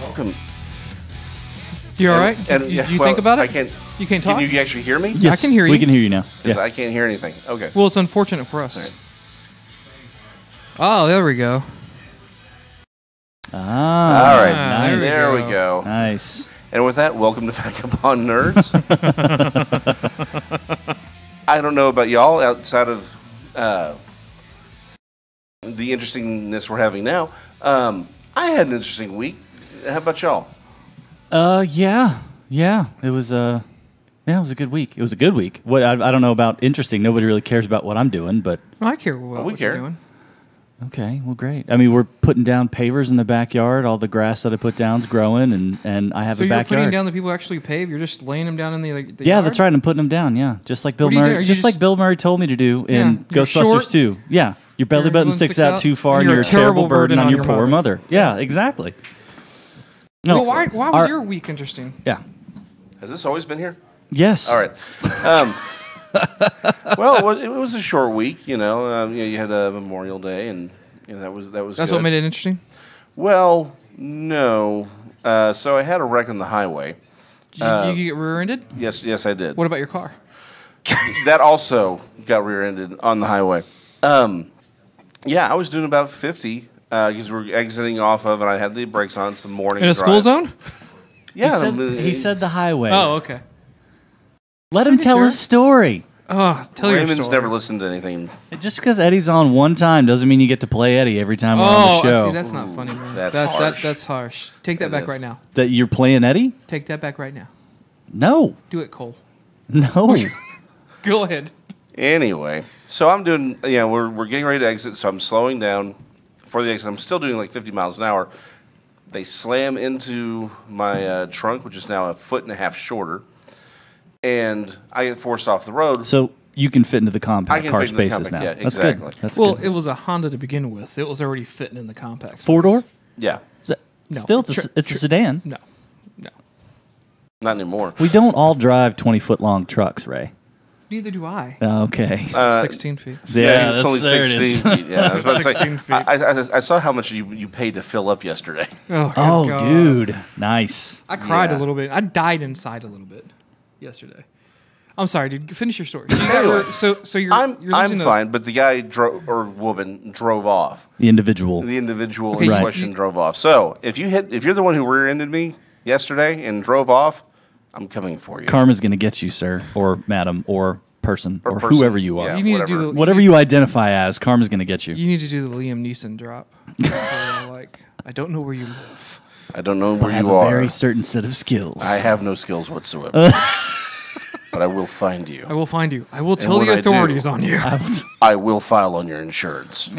Welcome. You all right? And, you think about it? I can't. You can't talk? Can you actually hear me? Yes, I can hear you. We can hear you now. Because Yeah. I can't hear anything. Okay. Well, it's unfortunate for us. All right. Oh, there we go. Ah, All right. Nice. There we go. Nice. And with that, welcome to Vagabond Nerds. I don't know about y'all outside of the interestingness we're having now. I had an interesting week. How about y'all? Yeah. It was it was a good week. It was a good week. What I don't know about interesting. Nobody really cares about what I'm doing, but Well, I care what we you're care. doing. okay, well, great. I mean, we're putting down pavers in the backyard. All the grass that I put down's growing, and I have So a you're backyard. putting down the people who actually pave? You're just laying them down in the Yeah, yard? that's right. I'm putting them down. Yeah, just like Bill What are you doing? Are Murray. you Just like just- Bill Murray told me to do in you're Ghostbusters short, 2. Yeah, your belly your button one sticks sticks out out, too far, and and you're a terrible burden on your your poor mother. mother. Yeah, exactly. No, Well, why was our- your week interesting? Yeah. Has this always been here? Yes. All right. Well, it was a short week. You know, you had a Memorial Day, and that was That's good. what made it interesting? Well, no. So I had a wreck on the highway. Did you get rear-ended? Yes, I did. What about your car? That also got rear-ended on the highway. Yeah, I was doing about 50 because we were exiting off of, and I had the brakes on. Some morning In a drive. school zone? Yeah, He said the highway. Oh, okay. Let him tell sure. his story. Oh, tell your Raymond's story. never listened to anything. Just because Eddie's on one time doesn't mean you get to play Eddie every time we're on Oh, the show. see, that's not funny, man. That's That- harsh. that's harsh. Take that It back is. right now. That you're playing Eddie? Take that back right now. No. Do it, Cole. No. Go ahead. Anyway, so I'm doing. Yeah, we're getting ready to exit, so I'm slowing down for the exit. I'm still doing like 50 miles an hour. They slam into my trunk, which is now a foot and a half shorter, and I get forced off the road. So you can fit into the I compact can car fit into the spaces compact, now. yeah, That's exactly. good. That's Well, good. it was a Honda to begin with. It was already fitting in the compact. space. 4-door? Yeah, No. Still, it's a sedan. No. not anymore. We don't all drive 20-foot long trucks, Ray. Neither do I. Okay. 16 feet. Yeah, it's only there it 16 is. feet. Yeah, I was about to say. 16 feet. I saw how much you paid to fill up yesterday. Oh, good Oh, God. dude. Nice. I cried Yeah. a little bit. I died inside a little bit yesterday. I'm sorry, dude. Finish your story. Anyway, So you're I'm losing a- fine, but the guy or woman drove off. The individual. The individual Okay, in Right. question drove off. So if you're the one who rear-ended me yesterday and drove off, I'm coming for you. Karma's going to get you, sir, or madam, or person, or person. whoever you are. Yeah. You need to whatever. do the Whatever you identify as, karma's going to get you. You need to do the Liam Neeson drop. Like, I don't know where you live. I don't know But where I have you a are. very certain set of skills. I have no skills whatsoever. But I will find you. I will find you. I will tell when the I do- authorities on you. I will file on your insurance.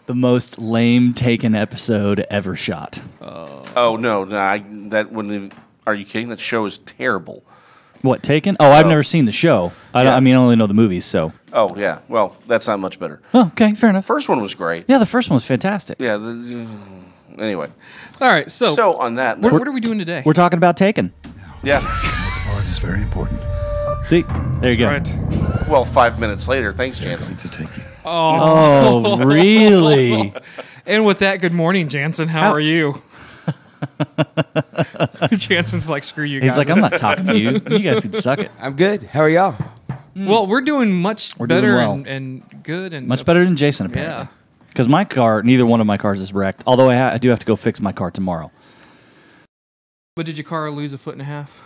The most lame Taken episode ever shot. Oh no, that wouldn't. Are you kidding? That show is terrible. What, Taken? Oh, I've never seen the show. Yeah. I mean, I only know the movies, so. Oh yeah. Well, that's not much better. Oh, okay, fair enough. First one was great. Yeah, the first one was fantastic. Yeah. Anyway, All right, so, so on that, what, note, what are we doing today? We're talking about Taken. yeah. Next part is very important. See? There you go. Right. Well, 5 minutes later, thanks, Jansen. To take you. Oh, really? And with that, good morning, Jansen. How are you? Jansen's like, screw you guys. He's like, I'm not talking to you. You guys can suck it. I'm good. How are y'all? Well, we're doing much doing better well. and good. And Much better than Jason, apparently. Yeah. Because my car, neither one of my cars is wrecked. Although I do have to go fix my car tomorrow. But did your car lose a foot and a half?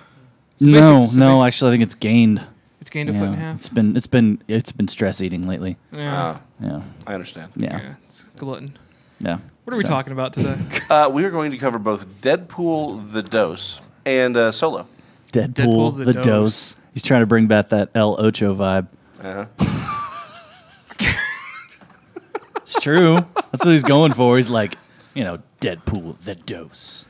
No, basically- actually, I think it's gained. It's gained a foot and a half? It's been stress eating lately. Yeah. Yeah, I understand. yeah, It's glutton. yeah. What are we talking about today? We are going to cover both Deadpool, the Dose, and Solo. Deadpool, Deadpool, the the dose. He's trying to bring back that El Ocho vibe. It's true. That's what he's going for. He's like, Deadpool, the dose.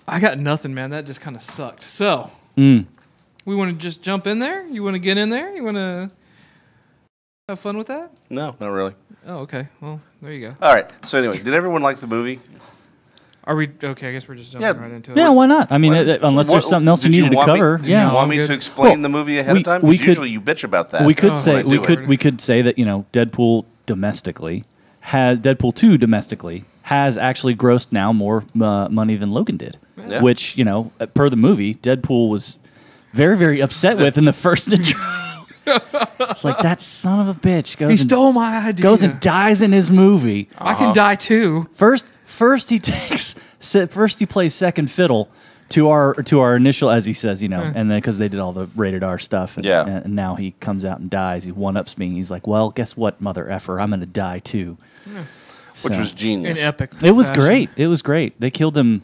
I got nothing, man. That just kind of sucked. So, Mm. we want to just jump in there? You want to get in there? You want to have fun with that? No, not really. Oh, okay. Well, there you go. All right. So anyway, did everyone like the movie? Are we okay? I guess we're just jumping right into it. Yeah, why not? I mean, What- unless there's something else you did needed to want me- cover. Did Yeah. you want me I'm to good. explain Well, the movie ahead we- of time? we 'Cause could- usually you bitch about that. We could Oh, say when I do it. we could say that Deadpool domestically Deadpool 2 domestically has actually grossed now more money than Logan did. Yeah. Which, you know, per the movie, Deadpool was very, very upset with in the first intro. It's like, that son of a bitch He stole my idea. goes and dies in his movie. I can die too. First he plays second fiddle to our initial, as he says, you know, and then because they did all the rated R stuff, and now he comes out and dies. He one-ups me. He's like, well, guess what, mother effer, I'm gonna die too. Which was genius. An epic. It was fashion. great. It was great. They killed him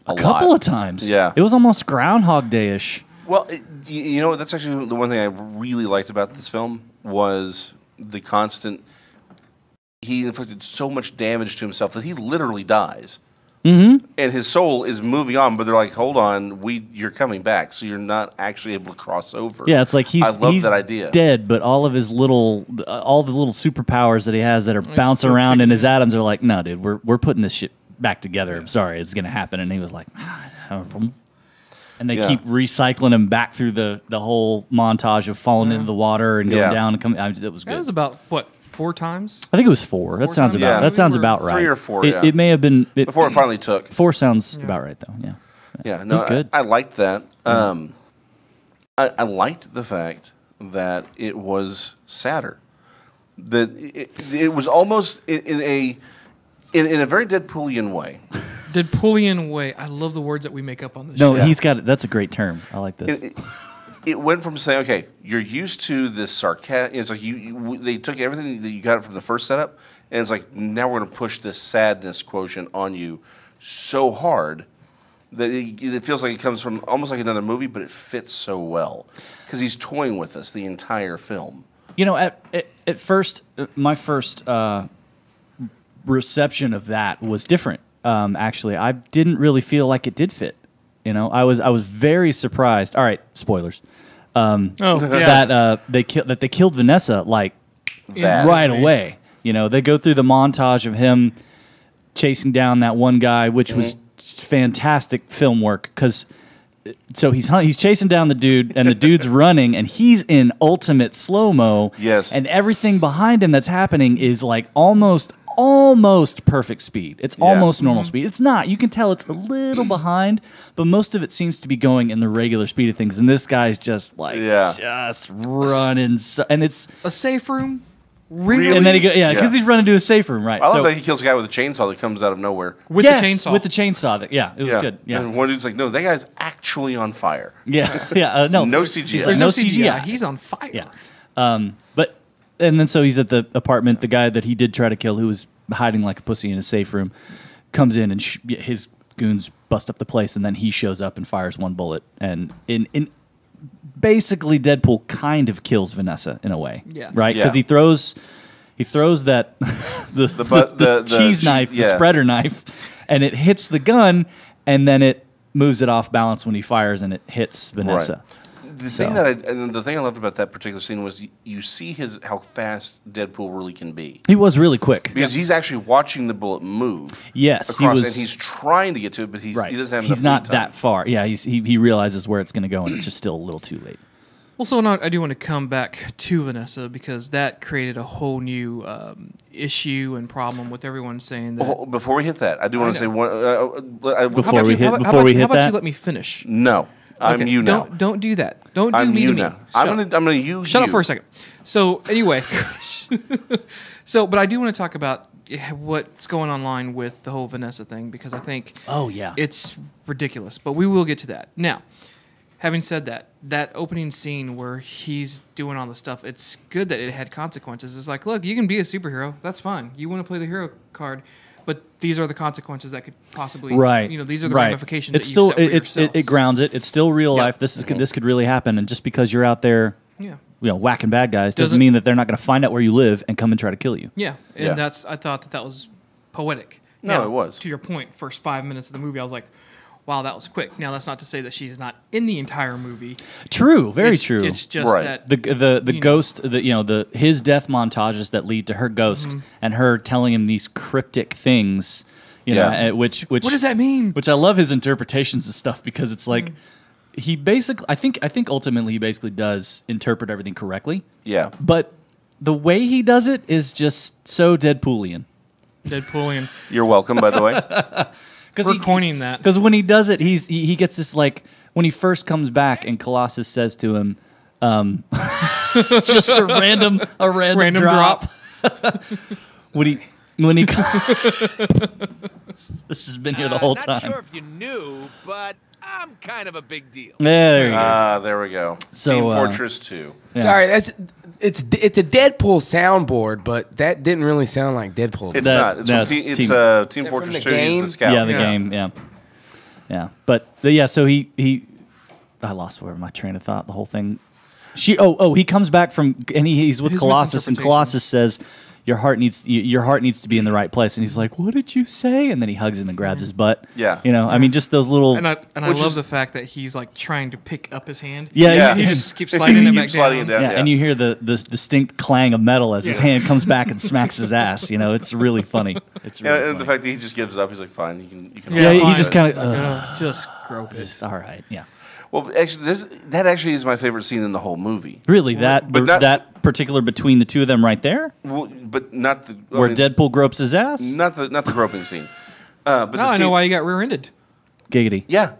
a couple of times. Yeah. It was almost Groundhog Day-ish. Well, you know what? That's actually the one thing I really liked about this film was the constant. He inflicted so much damage to himself that he literally dies, and his soul is moving on. But they're like, "Hold on, you're coming back, so you're not actually able to cross over." Yeah, it's like I love he's that idea. dead, but all the little superpowers that he has that are bouncing still around in kicking his atoms are like, no, dude, we're putting this shit back together. I'm sorry, it's gonna happen. And he was like, and they keep recycling him back through the whole montage of falling into the water and going down and coming. It was good. That was about, what, 4 times? I think it was 4. That sounds times? about. Yeah. That sounds We were about right. 3 or 4. It may have been before it finally took. 4 sounds about right though. Yeah. Yeah, no, was good. I liked that. I liked the fact that it was sadder. That it was almost in a very Deadpoolian way. Deadpoolian way. I love the words that we make up on this No, show. he's got it. That's a great term. I like this. It went from saying, okay, you're used to this sarcasm. It's like they took everything that you got from the first setup, and it's like, now we're going to push this sadness quotient on you so hard that it feels like it comes from almost like another movie, but it fits so well because he's toying with us the entire film. You know, at first, my first reception of that was different. Actually, I didn't really feel like it did fit. You know, I was very surprised. All right, spoilers. That they killed Vanessa like right away. You know, they go through the montage of him chasing down that one guy, which was fantastic film work because. So he's chasing down the dude, and the dude's running, and he's in ultimate slow-mo. Yes. And everything behind him that's happening is like almost perfect speed. It's almost normal speed. It's not. You can tell it's a little behind, but most of it seems to be going in the regular speed of things. And this guy's just like just running, and it's A safe room? Really? and then he because he's running to a safe room, right? I love that he kills a guy with a chainsaw that comes out of nowhere. With yes, the chainsaw. with the chainsaw. It was good. Yeah, And one dude's like, no, that guy's actually on fire. yeah. No, No he's CGI. like, There's no no CGI. He's on fire. Yeah. And then so he's at the apartment. The guy that he did try to kill, who was hiding like a pussy in a safe room, comes in and his goons bust up the place, and then he shows up and fires one bullet. And in basically, Deadpool kind of kills Vanessa in a way. Yeah. Right? Yeah. Because he throws that the cheese knife, the spreader knife, and it hits the gun, and then it moves it off balance when he fires, and it hits Vanessa. Right. The thing I loved about that particular scene was you see how fast Deadpool really can be. He was really quick. Because he's actually watching the bullet move. Yes, across, and he's trying to get to it, but he doesn't have enough He's not lead time. that far. Yeah, he realizes where it's going to go, and it's just still a little too late. Well, so now I do want to come back to Vanessa because that created a whole new issue and problem with everyone saying that. Before we hit that, I do want to say one. Before we hit how about that, you let me finish? No, I'm Okay, you now. Don't do that. Don't do I'm me you to me. now. I'm gonna you. Shut up for a second. So anyway, but I do want to talk about what's going online with the whole Vanessa thing because I think it's ridiculous. But we will get to that. Now, having said that opening scene where he's doing all the stuff, it's good that it had consequences. It's like, look, you can be a superhero. That's fine. You want to play the hero card. But these are the consequences that could possibly, these are the ramifications. It's that still you've set for yourselves. it grounds it. It's still real life. This could really happen. And just because you're out there, whacking bad guys doesn't mean that they're not going to find out where you live and come and try to kill you. Yeah, and I thought that was poetic. No, Now, it was. To your point, first 5 minutes of the movie, I was like, wow, that was quick. Now, that's not to say that she's not in the entire movie. True, very true. It's just that the ghost, his death montages that lead to her ghost and her telling him these cryptic things. Which what does that mean? Which I love his interpretations of stuff because it's like he basically, I think ultimately he basically does interpret everything correctly. Yeah. But the way he does it is just so Deadpoolian. Deadpoolian. You're welcome, by the way. We're coining that. Because when he does it, he gets this, like, when he first comes back and Colossus says to him, just a random drop. when he this has been here the whole time. Not sure if you knew, but I'm kind of a big deal. Yeah, there you go. There we go. So, Team Fortress 2. Yeah. Sorry, it's a Deadpool soundboard, but that didn't really sound like Deadpool. It's not. It's Team Fortress 2. He's the scout. Yeah, the game. Yeah. But so he I lost where my train of thought. The whole thing. He comes back from and he's with Colossus, and Colossus says, Your heart needs to be in the right place. And he's like, what did you say? And then he hugs him and grabs his butt. Yeah. I mean, just those little... And I love the fact that he's like trying to pick up his hand. Yeah. He just keeps sliding it back down. Yeah, and you hear the distinct clang of metal as his hand comes back and smacks his ass. It's really funny. It's really funny. And the fact that he just gives up, he's like, fine, you can Yeah, he just kind of... just grope it. Just, all right, yeah. Well, actually, that actually is my favorite scene in the whole movie. Really, that particular between the two of them right there? Well, but not the... Where Deadpool gropes his ass? Not the groping scene. But now I know why you got rear-ended. Giggity. Yeah.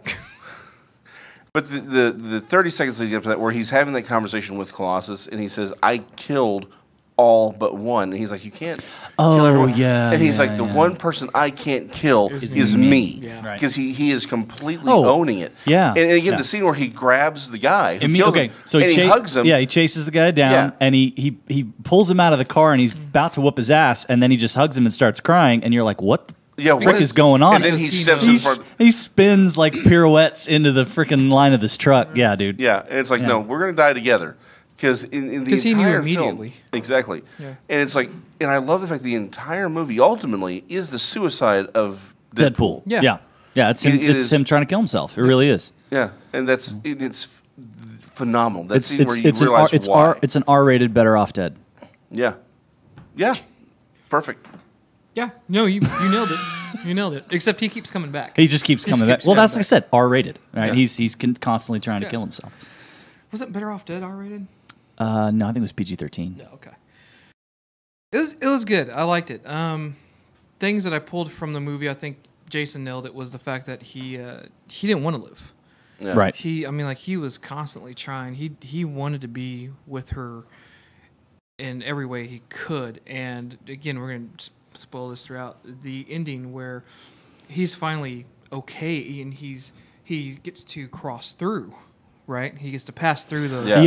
But the 30 seconds leading up to that, where he's having that conversation with Colossus, and he says, I killed all but one. And he's like, you can't kill everyone. Yeah. And he's like, the one person I can't kill is me. Yeah. Because he is completely owning it. Yeah. And again, the scene where he grabs the guy, who kills him, so and he hugs him. Yeah, he chases the guy down, and he pulls him out of the car, and he's about to whoop his ass, and then he just hugs him and starts crying, and you're like, what the frick is going on? And then he steps in front. He spins like pirouettes into the freaking line of this truck. Yeah, dude. Yeah, and it's like, no, we're going to die together. Because in the entire immediately. film, exactly, yeah. And it's like, and I love the fact the entire movie ultimately is the suicide of Deadpool. Yeah. It's him trying to kill himself. It really is. Yeah, and it's phenomenal. That It's scene where you realize why. It's an R-rated Better Off Dead. Yeah, perfect. Yeah, no, you nailed it. You nailed it. Except he keeps coming back. He just keeps coming back. Well, that's like I said, R-rated. Right? Yeah. He's constantly trying to kill himself. Was it Better Off Dead R-rated? No, I think it was PG-13. No, okay. It was good. I liked it. Things that I pulled from the movie, I think Jason nailed it, was the fact that he didn't want to live. Yeah. Right. He was constantly trying. He wanted to be with her in every way he could. And again, we're going to spoil this throughout the ending where he's finally okay and he gets to cross through. Right, he gets to pass through the. Yeah.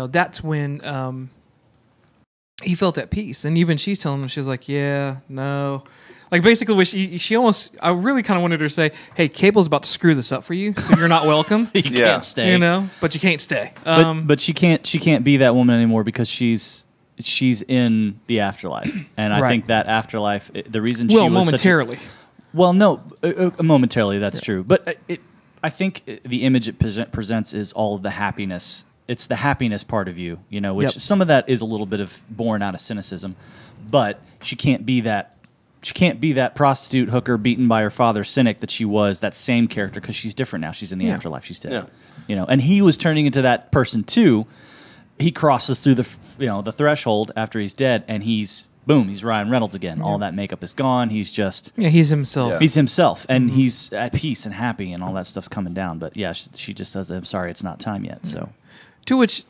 That's when he felt at peace, and even she's telling him, she's like, "Yeah, no," like basically, she almost. I really kind of wanted her to say, "Hey, Cable's about to screw this up for you, so you're not welcome. You can't stay, but you can't stay." But she can't be that woman anymore because she's in the afterlife, and I think that afterlife, the reason she was momentarily. Momentarily, that's true, but I think the image it presents is all of the happiness. It's the happiness part of you, which some of that is a little bit of born out of cynicism. But she can't be that. She can't be that prostitute hooker beaten by her father, cynic that she was. That same character because she's different now. She's in the afterlife. She's dead. Yeah. And he was turning into that person too. He crosses through the threshold after he's dead, and he's Ryan Reynolds again. All that makeup is gone. He's just... Yeah, he's himself. Yeah. He's himself, and he's at peace and happy, and all that stuff's coming down. But yeah, she just says, I'm sorry, it's not time yet. So, To which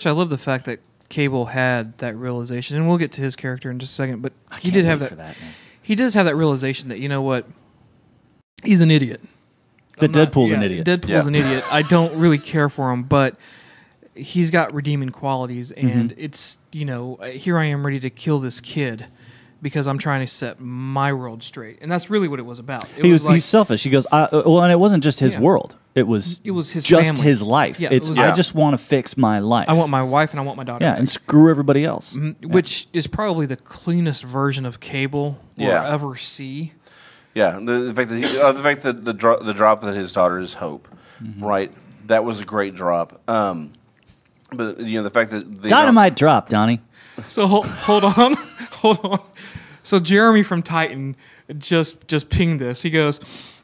I love the fact that Cable had that realization, and we'll get to his character in just a second, but he did have that. He does have that realization that, you know what, he's an idiot. Deadpool's an idiot. Deadpool's an idiot. I don't really care for him, but... he's got redeeming qualities, and it's, here I am ready to kill this kid because I'm trying to set my world straight. And that's really what it was about. He's selfish. He goes, and it wasn't just his world. It was his just family. His life. Yeah, I just want to fix my life. I want my wife and I want my daughter. Yeah, and screw everybody else. Which is probably the cleanest version of Cable we'll ever see. Yeah, the fact that the drop that his daughter is Hope, right? That was a great drop. But the fact that dynamite drop, Donnie. So hold on. So Jeremy from Titan just pinged this. He goes,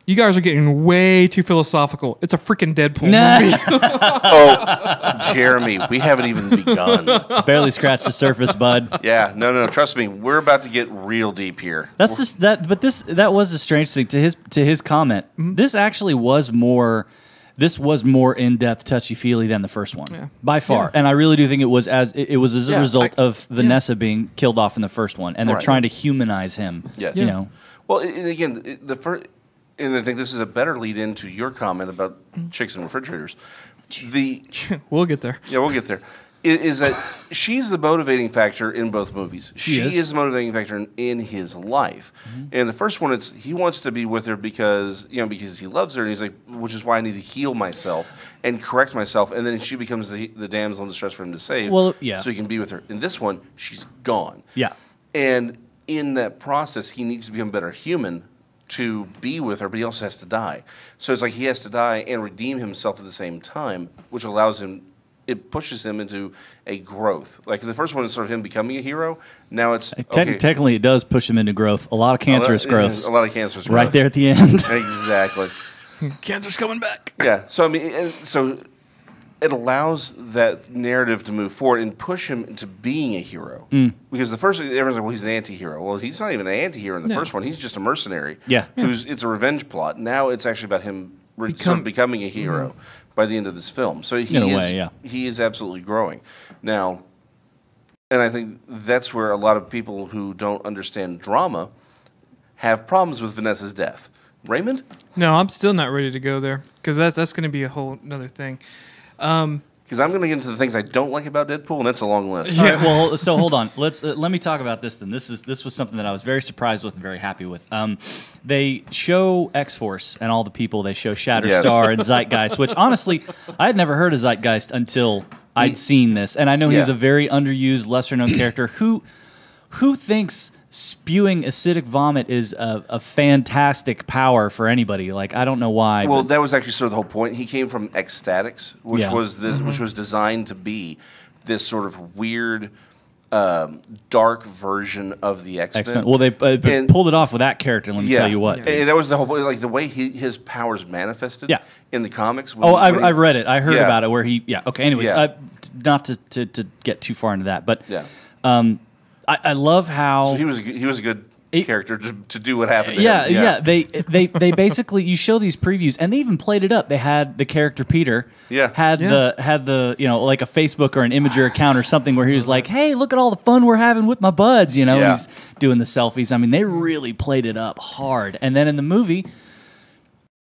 You guys are getting way too philosophical. It's a freaking Deadpool movie. Oh, Jeremy, we haven't even begun. Barely scratched the surface, bud. Yeah, no. Trust me, we're about to get real deep here. That's just that. But that was a strange thing to his comment. This actually was more. This was more in depth, touchy feely than the first one, by far. And I really do think it was as a result of Vanessa being killed off in the first one, and they're trying to humanize him. Yes. You know. Well, and again, the first. And I think this is a better lead into your comment about chicks and refrigerators. We'll get there. Yeah, we'll get there. Is that she's the motivating factor in both movies. She is the motivating factor in his life. And the first one, it's he wants to be with her because he loves her, and he's like, which is why I need to heal myself and correct myself. And then she becomes the damsel in distress for him to save. Well, yeah. So he can be with her. In this one, she's gone. Yeah. And in that process, he needs to become a better human to be with her, but he also has to die. So it's like he has to die and redeem himself at the same time, which allows him, it pushes him into a growth. Like the first one is sort of him becoming a hero. Now it's technically it does push him into growth. A lot of cancerous growths. A lot of cancerous growth. Right there at the end. Exactly. Cancer's coming back. Yeah. So I mean, so it allows that narrative to move forward and push him into being a hero. Because the first, everyone's like, well, he's an anti-hero. Well, he's not even an anti-hero in the first one. He's just a mercenary. Yeah. It's a revenge plot. Now it's actually about him sort of becoming a hero by the end of this film. So he is absolutely growing. Now, and I think that's where a lot of people who don't understand drama have problems with Vanessa's death. Raymond? No, I'm still not ready to go there because that's going to be a whole another thing. Because I'm going to get into the things I don't like about Deadpool, and that's a long list. Yeah. Well, so hold on. Let me talk about this then. This was something that I was very surprised with and very happy with. They show X-Force and all the people. They show Shatterstar and Zeitgeist, which honestly I had never heard of Zeitgeist until I'd seen this, and I know he's a very underused, lesser-known character. Who thinks spewing acidic vomit is a fantastic power for anybody? Like, I don't know why. Well, that was actually sort of the whole point. He came from Ecstatics, which was this, which was designed to be this sort of weird, dark version of the X-Men. Well, they pulled it off with that character. Let me tell you what. And that was the whole point. Like the way his powers manifested. In the comics. I've read it. I heard about it. Where he. Yeah. Okay. Anyways, not to get too far into that, but I love how he was a good character to do what happened to him. Yeah. They basically, you show these previews and they even played it up. They had the character Peter had the like a Facebook or an Imager account or something where he was like, hey, look at all the fun we're having with my buds, he's doing the selfies. I mean, they really played it up hard. And then in the movie,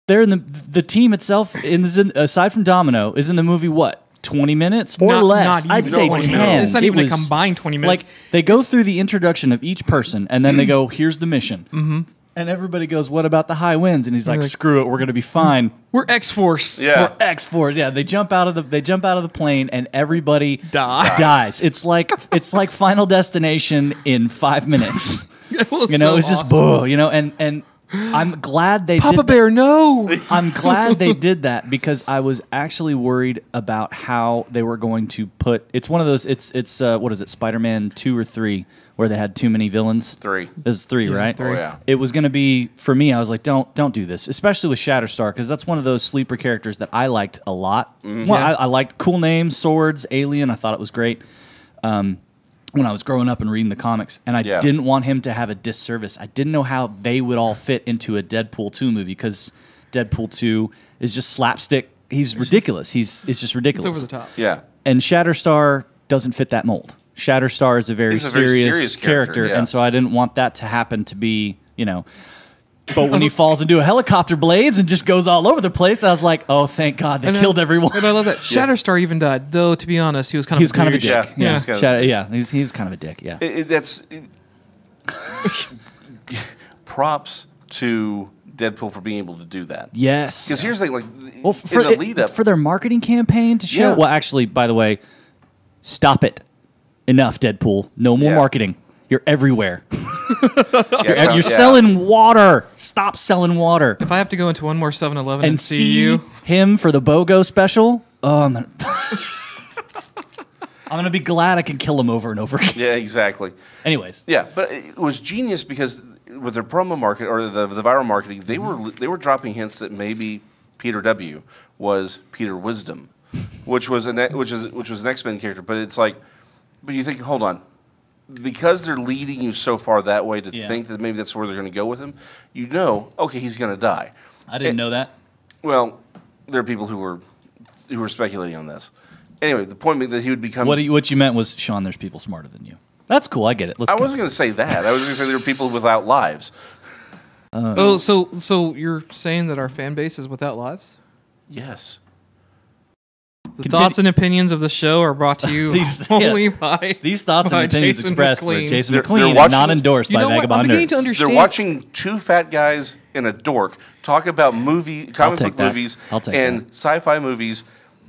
they're in the team itself aside from Domino is in the movie what? 20 minutes or less. I'd say 10. It's not even a combined 20 minutes. Like, they go through the introduction of each person, and then they go, here's the mission. And everybody goes, what about the high winds? And he's like, screw it, we're going to be fine. We're X-Force. Yeah. We're X-Force. Yeah, they jump out of the plane, and everybody dies. It's like Final Destination in 5 minutes. It's just boo, and I'm glad they Papa Bear, no. I'm glad they did that because I was actually worried about how they were going to put. It's one of those. It's what is it? Spider-Man 2 or 3 where they had too many villains. 3. It's 3, right? 3. Oh, yeah. It was going to be for me. I was like, don't do this, especially with Shatterstar because that's one of those sleeper characters that I liked a lot. Well, I liked cool names, swords, alien. I thought it was great. When I was growing up and reading the comics, and I didn't want him to have a disservice. I didn't know how they would all fit into a Deadpool 2 movie because Deadpool 2 is just slapstick. It's ridiculous. It's just ridiculous. It's over the top. Yeah. And Shatterstar doesn't fit that mold. Shatterstar is a very serious character, and so I didn't want that to happen to be, But when he falls into a helicopter blades and just goes all over the place, I was like, "Oh, thank God, they killed everyone." And I love that Shatterstar even died. Though, to be honest, he was kind of a dick. Yeah, he was kind of a dick. Yeah, props to Deadpool for being able to do that. Yes, because here's the thing, for the lead up for their marketing campaign to show. Well, actually, by the way, stop it. Enough, Deadpool. No more marketing. You're everywhere. You're selling water. Stop selling water. If I have to go into one more 7-Eleven and see him for the BOGO special, I'm gonna be glad I can kill him over and over again. Yeah, exactly. Anyways. Yeah, but it was genius because with their promo market or the viral marketing, they were dropping hints that maybe Peter W was Peter Wisdom, which was an X-Men character. But it's like, but you think, hold on, because they're leading you so far that way to think that maybe that's where they're going to go with him. You know, okay, he's going to die. I didn't know that. Well, there are people who were speculating on this. Anyway, the point being that he would become. What you meant was, Sean, there's people smarter than you. That's cool. I get it. I wasn't going to say that. I was going to say there were people without lives. So you're saying that our fan base is without lives? Yes. The thoughts and opinions of the show are brought to you only by these thoughts and opinions Jason expressed McLean. were Jason They're McLean, watching, and not endorsed by I'm Vagabond beginning to Nerds. understand. They're watching two fat guys and a dork talk about comic book movies and sci-fi movies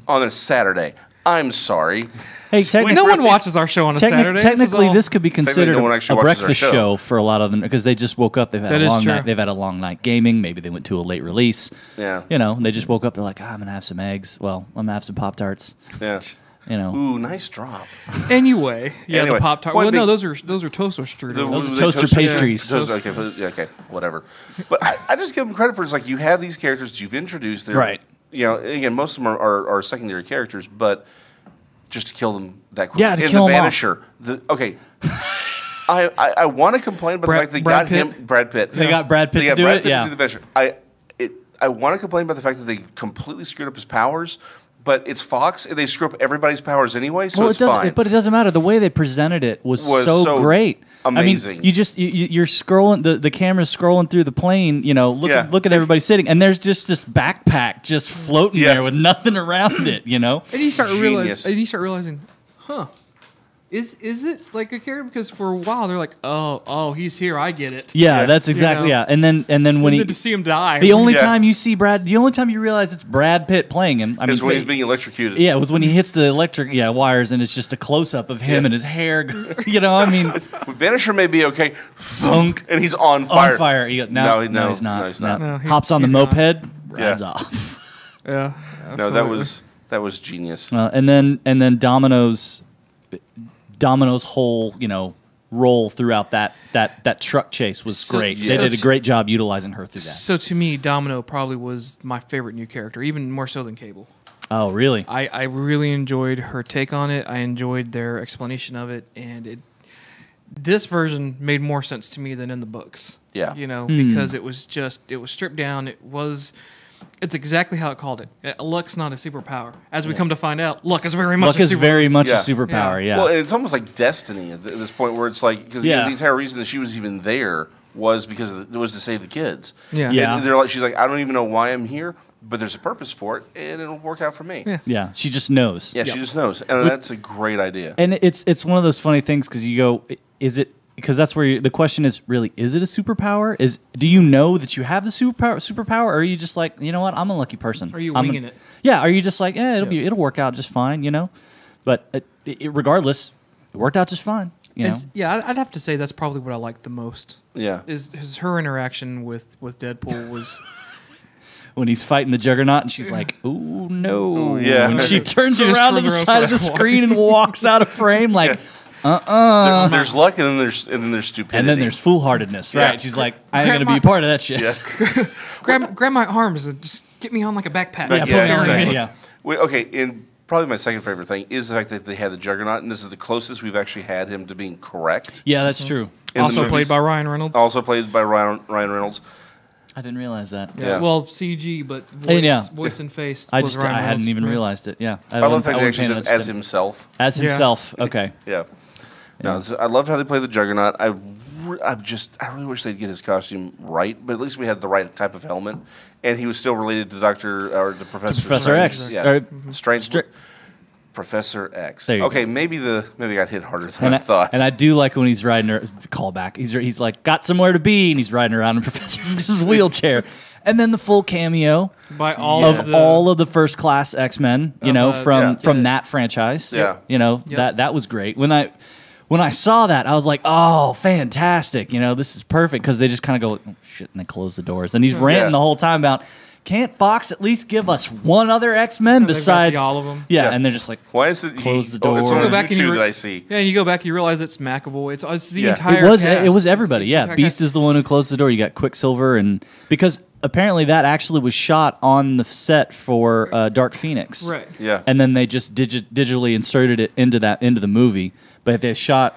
on a Saturday. I'm sorry. Hey, no one watches our show on a Saturday. Technically, this could be considered no a breakfast show for a lot of them because they just woke up. They've had a long night. They've had a long night gaming. Maybe they went to a late release. Yeah. You know, they just woke up. They're like, I'm gonna have some eggs. Well, I'm gonna have some Pop-Tarts. Yeah. You know. Ooh, nice drop. Anyway, the Pop-Tart. Well, no, those are toaster strudels. Those are toaster pastries. Okay, whatever. But I just give them credit for it's like you have these characters that you've introduced. Right. You know, again, most of them are secondary characters, but just to kill them that quickly. Yeah, to kill them Vanisher. Okay. I want to complain about the fact they got him, Brad Pitt. They got Brad Pitt to do it. Yeah. To do the Vanisher. I want to complain about the fact that they completely screwed up his powers. But it's Fox, and they screw up everybody's powers anyway, so it's fine. But it doesn't matter. The way they presented it was so great. Amazing. I mean, you're scrolling, the camera's scrolling through the plane, you know, look at everybody sitting, and there's just this backpack just floating there with nothing around it, you know? And you start realizing, huh? Is it like a character? Because for a while they're like, oh, he's here. I get it. Yeah, that's exactly And then when to see him die. The only time you see the only time you realize it's Brad Pitt playing him, I mean, when he's being electrocuted. Yeah, it was when he hits the electric wires, and it's just a close up of him and his hair. You know, I mean, Vanisher may be okay, thunk, and he's on fire. On fire. No, he's not. No, he's not. No, hops on the moped, rides off. Yeah. Absolutely. No, that was genius. And then Domino's whole, role throughout that truck chase was great. They did a great job utilizing her through that. So to me, Domino probably was my favorite new character, even more so than Cable. Oh, really? I really enjoyed her take on it. I enjoyed their explanation of it, and this version made more sense to me than in the books. Yeah. Because it was stripped down. It's exactly how it called it. Luck's not a superpower. As we come to find out, luck is very much a superpower. Yeah. Well, and it's almost like destiny at this point, where it's like because the entire reason that she was even there was because it was to save the kids. Yeah. And she's like, I don't even know why I'm here, but there's a purpose for it, and it'll work out for me. Yeah. She just knows. Yeah, she just knows, and that's a great idea. And it's one of those funny things because you go, is it? Because that's where the question is really: is it a superpower? Do you know that you have the superpower, or are you just like, you know what, I'm a lucky person? Are you winging it? Yeah. Are you just like, it'll work out just fine, But regardless, it worked out just fine. Yeah, I'd have to say that's probably what I liked the most. Yeah, is her interaction with Deadpool was. When he's fighting the Juggernaut, and she's like, "Ooh, no!" Yeah, and she turns around to the side of the screen and walks out of frame like. There's luck, and then there's stupidity, and then there's foolhardiness, right? She's like, I ain't gonna be a part of that shit. Yeah. grab my arms and just get me on like a backpack. Okay, and probably my second favorite thing is the fact that they had the Juggernaut, and this is the closest we've actually had him to being correct. Yeah, that's true. Also played by Ryan Reynolds. Ryan Reynolds. I didn't realize that. Yeah. Well, CG, but voice and face. I hadn't even realized it. Yeah. I love how he actually says as himself. As himself. Okay. Yeah. No, I loved how they played the Juggernaut. I really wish they'd get his costume right, but at least we had the right type of helmet, and he was still related to Professor X. Yeah, Strange. Professor X. Okay, maybe I got hit harder than I thought. And I do like when he's riding. Callback. He's like got somewhere to be, and he's riding around in Professor X's wheelchair. And then the full cameo by all of the first class X-Men, from that franchise. Yeah. That was great. when I saw that, I was like, oh, fantastic. You know, this is perfect because they just kind of go, oh, shit, and they close the doors. And he's ranting the whole time about, can't Fox at least give us one other X-Men besides all of them? Yeah, and they're just like, why is it close the door? It's You on go back and YouTube that I see. Yeah, and you go back, you realize it's McAvoy. It's the Yeah. entire It was cast. everybody. It's the Yeah, entire Beast cast. is the one who closed the door. You got Quicksilver, and because apparently that actually was shot on the set for Dark Phoenix. Right. Yeah. And then they just digitally inserted it into the movie. But they shot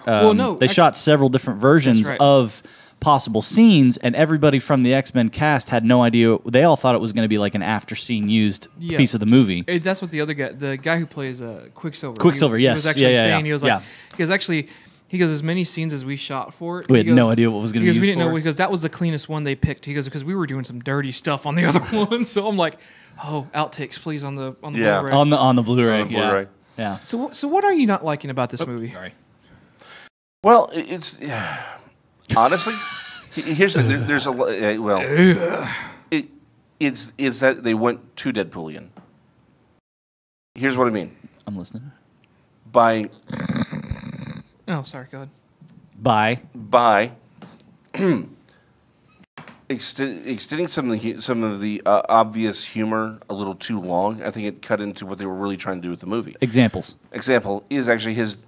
shot several different versions right. of possible scenes, and everybody from the X-Men cast had no idea. They all thought it was going to be like an after scene used piece of the movie. That's what the other guy, the guy who plays Quicksilver. Quicksilver, he yes. was actually Yeah, saying, yeah. he was like, he goes, as many scenes as we shot for it. We had no idea what was going to be used we didn't for. know because that was the cleanest one they picked. He goes, because we were doing some dirty stuff on the other one. So I'm like, oh, outtakes, please, on the Blu-ray. on the Blu-ray. On the Blu-ray. Yeah. So what are you not liking about this movie? Sorry. Well, it's honestly, here's the there's a it's that they went too Deadpoolian. Here's what I mean. I'm listening. By Oh, sorry, go ahead. Bye. extending some of the obvious humor a little too long, I think it cut into what they were really trying to do with the movie. Examples. Example is actually his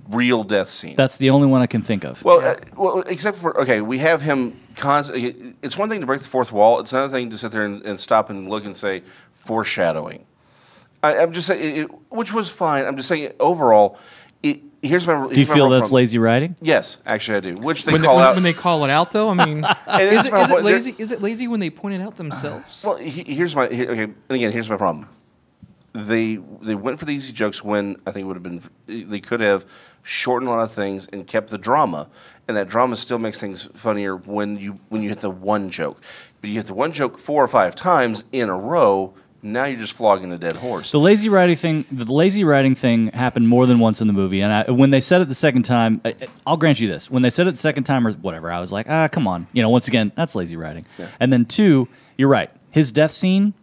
real death scene. That's the only one I can think of. Well, except for we have him constantly. It's one thing to break the fourth wall. It's another thing to sit there and stop and look and say foreshadowing. I'm just saying, which was fine. I'm just saying overall. Here's my. Do you feel that's lazy writing? Yes, actually I do. Which they When call out when they call it out, though, I mean, is it lazy? Is it lazy when they point it out themselves? Well, here's my okay. And again, here's my problem. They went for the easy jokes when I think it would have been. They could have shortened a lot of things and kept the drama, and that drama still makes things funnier when you hit the one joke. But you hit the one joke 4 or 5 times in a row. Now you're just flogging the dead horse. The lazy writing thing happened more than once in the movie, and when they said it the second time, I'll grant you this: when they said it the second time or whatever, I was like, come on, once again, that's lazy writing. Yeah. And then 2, you're right, his death scene,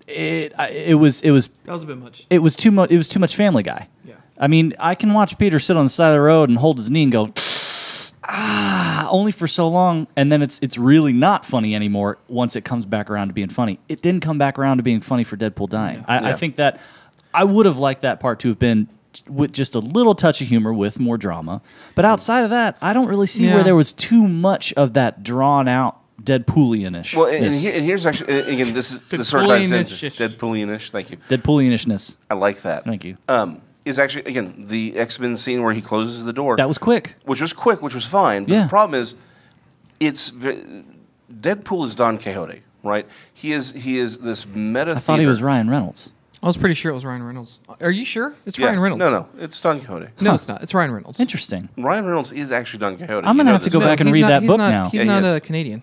it was that was a bit much. It was too much. It was too much Family Guy. Yeah. I mean, I can watch Peter sit on the side of the road and hold his knee and go, only for so long, and then it's really not funny anymore once it comes back around to being funny. It didn't come back around to being funny for Deadpool dying. Yeah. I think that I would have liked that part to have been with just a little touch of humor with more drama. But outside of that, I don't really see where there was too much of that drawn-out Deadpoolian-ish. Well, and here's actually, again, this sort of ties into Deadpoolian-ish. Thank you. Deadpoolian-ishness. I like that. Thank you. Is actually, again, the X-Men scene where he closes the door. That was quick. Which was fine. But the problem is, Deadpool is Don Quixote, right? He is this meta. I thought he was Ryan Reynolds. I was pretty sure it was Ryan Reynolds. Are you sure? It's Ryan Reynolds. No, it's Don Quixote. No, it's not. It's Ryan Reynolds. Interesting. Ryan Reynolds is actually Don Quixote. I'm going to have to go back and read that book now. He's not a Canadian.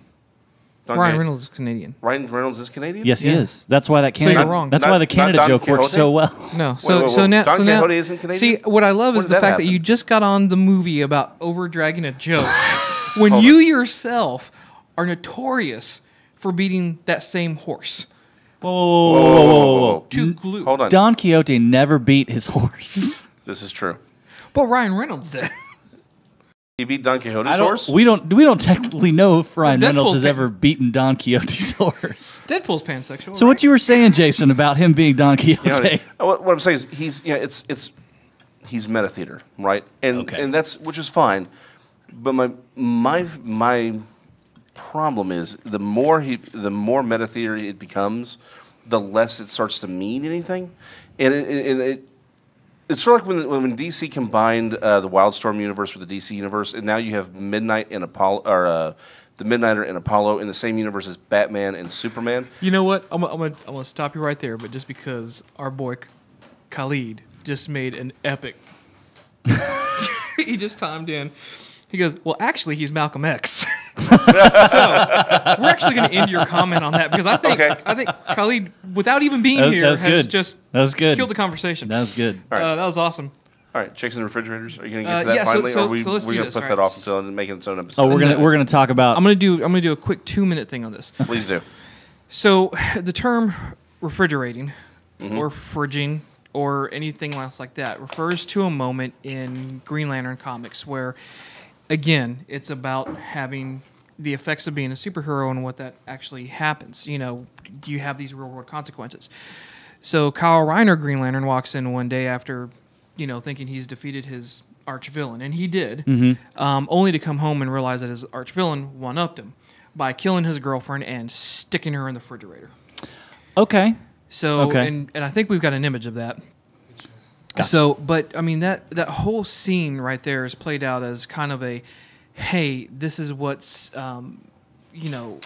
Ryan Reynolds is Canadian. Ryan Reynolds is Canadian? Yes, he is. That's why that Canada. you're wrong. That's why the Canada joke works so well. No, Wait. now Don Quixote isn't Canadian? See, what I love is the fact that you just got on the movie about over dragging a joke when you yourself are notorious for beating that same horse. Whoa. To glue. Hold on. Don Quixote never beat his horse. This is true. But Ryan Reynolds did. He beat Don Quixote's horse? We don't technically know if Ryan Reynolds has pan- ever beaten Don Quixote's horse. Deadpool's pansexual. So what you were saying, Jason, about him being Don Quixote? What I'm saying is he's meta theater, right? And that's which is fine. But my problem is the more meta theater it becomes, the less it starts to mean anything, and it's sort of like when DC combined the Wildstorm universe with the DC universe, and now you have Midnight and Apollo, or the Midnighter and Apollo in the same universe as Batman and Superman. You know what? I'm gonna stop you right there, but just because our boy Khalid just made an epic, he just timed in. He goes, well, actually, he's Malcolm X. So we're actually going to end your comment on that because I think Khalid, without even being here, has just killed the conversation. That was good. Right. That was awesome. All right, chicks and refrigerators. Are you going to get to that finally, or are we going to put that off until and make it its own episode? Oh, we're gonna talk about. I'm gonna do a quick 2-minute thing on this. Please do. So the term refrigerating, or fridging, or anything else like that refers to a moment in Green Lantern comics where, again, it's about having the effects of being a superhero and what that actually happens. You know, you have these real world consequences. So Kyle Reiner, Green Lantern, walks in one day after, you know, thinking he's defeated his arch villain, and he did, only to come home and realize that his arch villain one-upped him by killing his girlfriend and sticking her in the refrigerator. Okay. So, and I think we've got an image of that. Gotcha. So, but I mean, that whole scene right there is played out as kind of a, hey, this is what's, you know,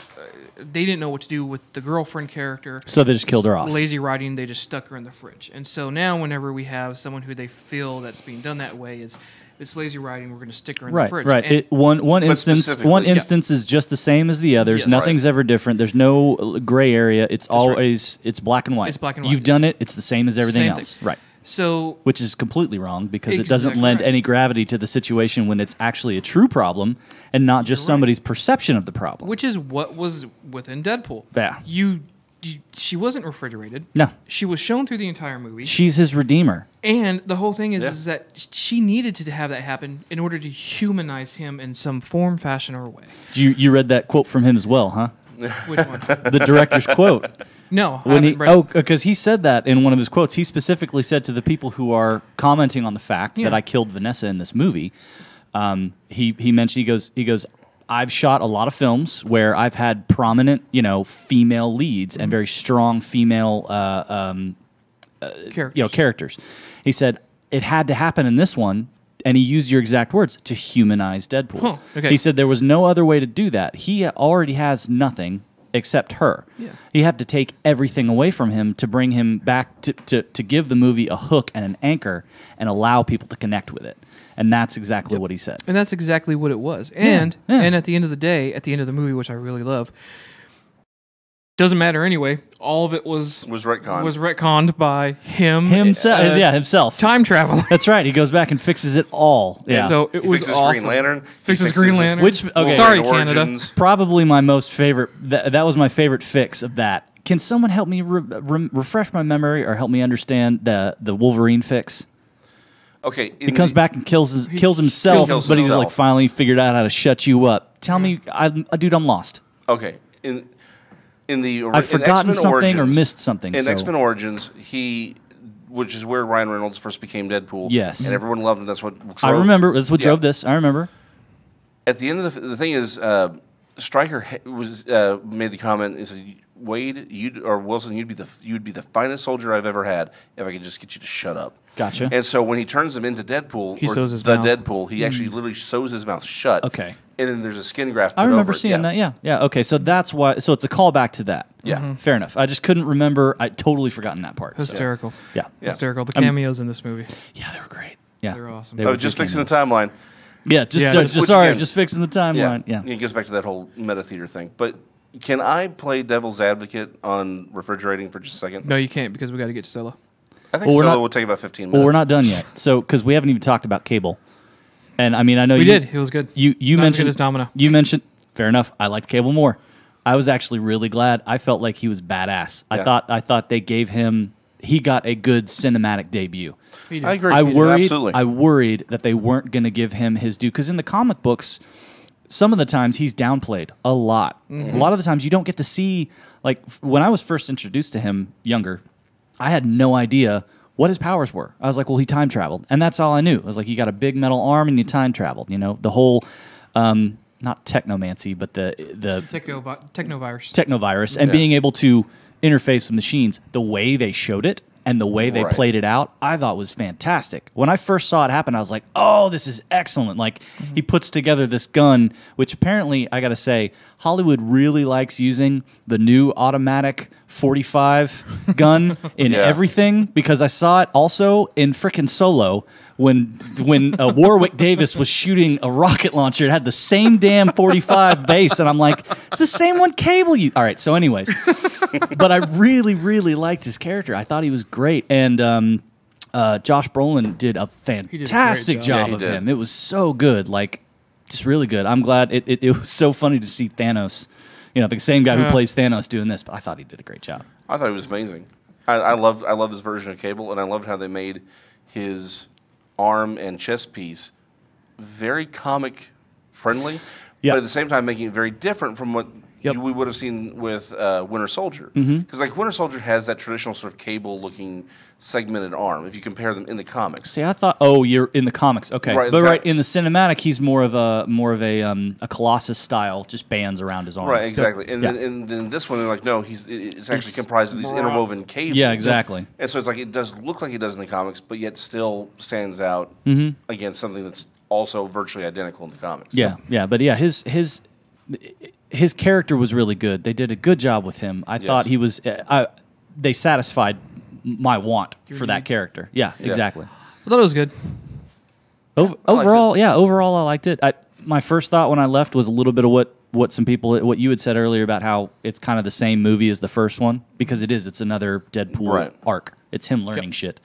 they didn't know what to do with the girlfriend character. So they just killed her off. Lazy writing, they just stuck her in the fridge. And so now whenever we have someone who they feel that's being done that way, it's lazy writing, we're going to stick her in the fridge. Right, right. One instance is just the same as the others. Yes. Nothing's ever different. There's no gray area. It's always, it's black and white. It's black and white. You've done it. It's the same as everything else. Right. So, which is completely wrong because it doesn't lend any gravity to the situation when it's actually a true problem and not just somebody's perception of the problem. Which is what was within Deadpool. Yeah. She wasn't refrigerated. No. She was shown through the entire movie. She's his redeemer. And the whole thing is that she needed to have that happen in order to humanize him in some form, fashion, or way. You read that quote from him as well, huh? Which one? The director's quote. No, because he said that in one of his quotes. He specifically said to the people who are commenting on the fact that I killed Vanessa in this movie. He mentioned he goes. I've shot a lot of films where I've had prominent, female leads and very strong female, characters. He said it had to happen in this one, and he used your exact words, to humanize Deadpool. Huh, okay. He said there was no other way to do that. He already has nothing except her. Yeah. You have to take everything away from him to bring him back to give the movie a hook and an anchor and allow people to connect with it. And that's exactly what he said. And that's exactly what it was. And at the end of the day, at the end of the movie, which I really love, doesn't matter anyway. All of it was retconned. Was retconned by himself. Himself. Time travel. That's right. He goes back and fixes it all. Yeah. So it was awesome. Green Lantern. Fixes Green Lantern. Which sorry, Canada. Probably my most favorite. That was my favorite fix of that. Can someone help me refresh my memory or help me understand the Wolverine fix? Okay, he comes back and kills himself, but he's like finally figured out how to shut you up. Tell me, dude, I'm lost. Okay, in the I've forgotten something Origins, or missed something. In X-Men Origins, which is where Ryan Reynolds first became Deadpool. Yes, and everyone loved him. That's what I remember. That's what drove this. I remember. At the end of the thing is, Stryker made the comment: "Is Wade, Wilson, you'd be the finest soldier I've ever had if I could just get you to shut up." Gotcha. And so when he turns him into Deadpool, he sews his mouth. Deadpool, he actually literally sews his mouth shut. Okay. And then there's a skin graft. I remember seeing that. Yeah. Okay. So that's why. So it's a callback to that. Yeah. Fair enough. I just couldn't remember. I'd totally forgotten that part. Hysterical. So. Yeah. Hysterical. The cameos in this movie. Yeah, they were great. Yeah, they were awesome. I was just fixing the timeline. Yeah. Just fixing the timeline. Yeah. It goes back to that whole meta theater thing. But can I play devil's advocate on refrigerating for just a second? No, you can't because we got to get to Solo. I think Solo will take about 15 minutes. Well, we're not done yet. So, because we haven't even talked about Cable. And I mean, I know we did. It was good. You mentioned as Domino. You mentioned, fair enough. I liked Cable more. I was actually really glad. I felt like he was badass. Yeah. I thought they gave him. He got a good cinematic debut. I agree. I worried that they weren't going to give him his due because in the comic books, some of the times he's downplayed a lot. Mm-hmm. A lot of the times you don't get to see. Like when I was first introduced to him younger, I had no idea what his powers were. I was like, well, he time traveled. And that's all I knew. I was like, you got a big metal arm and you time traveled. The whole, not technomancy, but the technovirus and being able to interface with machines. The way they showed it and the way they played it out, I thought was fantastic. When I first saw it happen, I was like, oh, this is excellent. Like, he puts together this gun, which apparently, I got to say, Hollywood really likes using the new automatic 45 gun in everything, because I saw it also in frickin' Solo when Warwick Davis was shooting a rocket launcher. It had the same damn 45 base, and I'm like, it's the same one Cable used. All right, so anyways. But I really, really liked his character. I thought he was great. And Josh Brolin did a fantastic job of him. It was so good, like, just really good. I'm glad. It was so funny to see Thanos, the same guy who plays Thanos doing this, but I thought he did a great job. I thought he was amazing. I love this version of Cable, and I loved how they made his arm and chest piece very comic friendly, but at the same time making it very different from what we would have seen with Winter Soldier. Because like Winter Soldier has that traditional sort of Cable-looking segmented arm. If you compare them in the comics, See, I thought, you're in the comics, okay, Right, but in the cinematic, he's more of a Colossus style, just bands around his arm. right? Exactly. And then this one, they're like, no, it's actually comprised of these interwoven cables. Yeah, exactly. And so it's like it does look like it does in the comics, but yet still stands out against something that's also virtually identical in the comics. Yeah, but his character was really good. They did a good job with him. I thought he was. They satisfied my want for that character. Yeah, exactly. I thought it was good. Overall, I liked it. My first thought when I left was a little bit of what you had said earlier about how it's kind of the same movie as the first one, because it is. It's another Deadpool arc. It's him learning shit,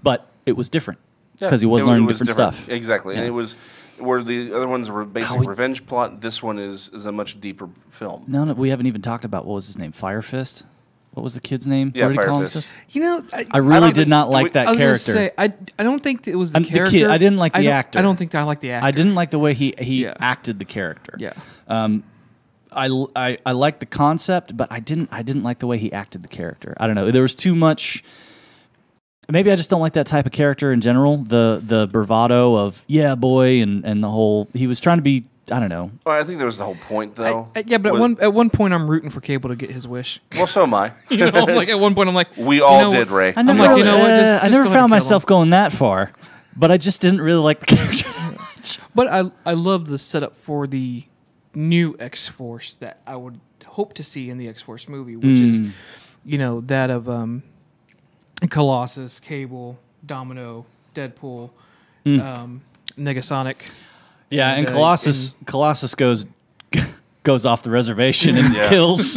but it was different because he was learning different stuff. Exactly, and it was. Where the other ones were basic revenge plot, this one is a much deeper film. No, we haven't even talked about, what was his name? Fire Fist? What was the kid's name? Yeah, what did he Fire call Fist. himself? You know, I really did not like that I was character. gonna say, I don't think it was the character. The kid, I didn't like the actor. I don't think I like the actor. I didn't like the way he acted the character. Yeah. I liked the concept, but I didn't like the way he acted the character. I don't know. There was too much. Maybe I just don't like that type of character in general. The bravado of boy and the whole. He was trying to be. I don't know. Well, I think there was the whole point though. But at one point I'm rooting for Cable to get his wish. Well, so am I. Like at one point I'm like, we all did, Ray. I never, I never found myself going that far, but I just didn't really like the character. But I love the setup for the new X-Force that I would hope to see in the X-Force movie, which is, that of Colossus, Cable, Domino, Deadpool, Negasonic. Yeah, and Colossus goes off the reservation and kills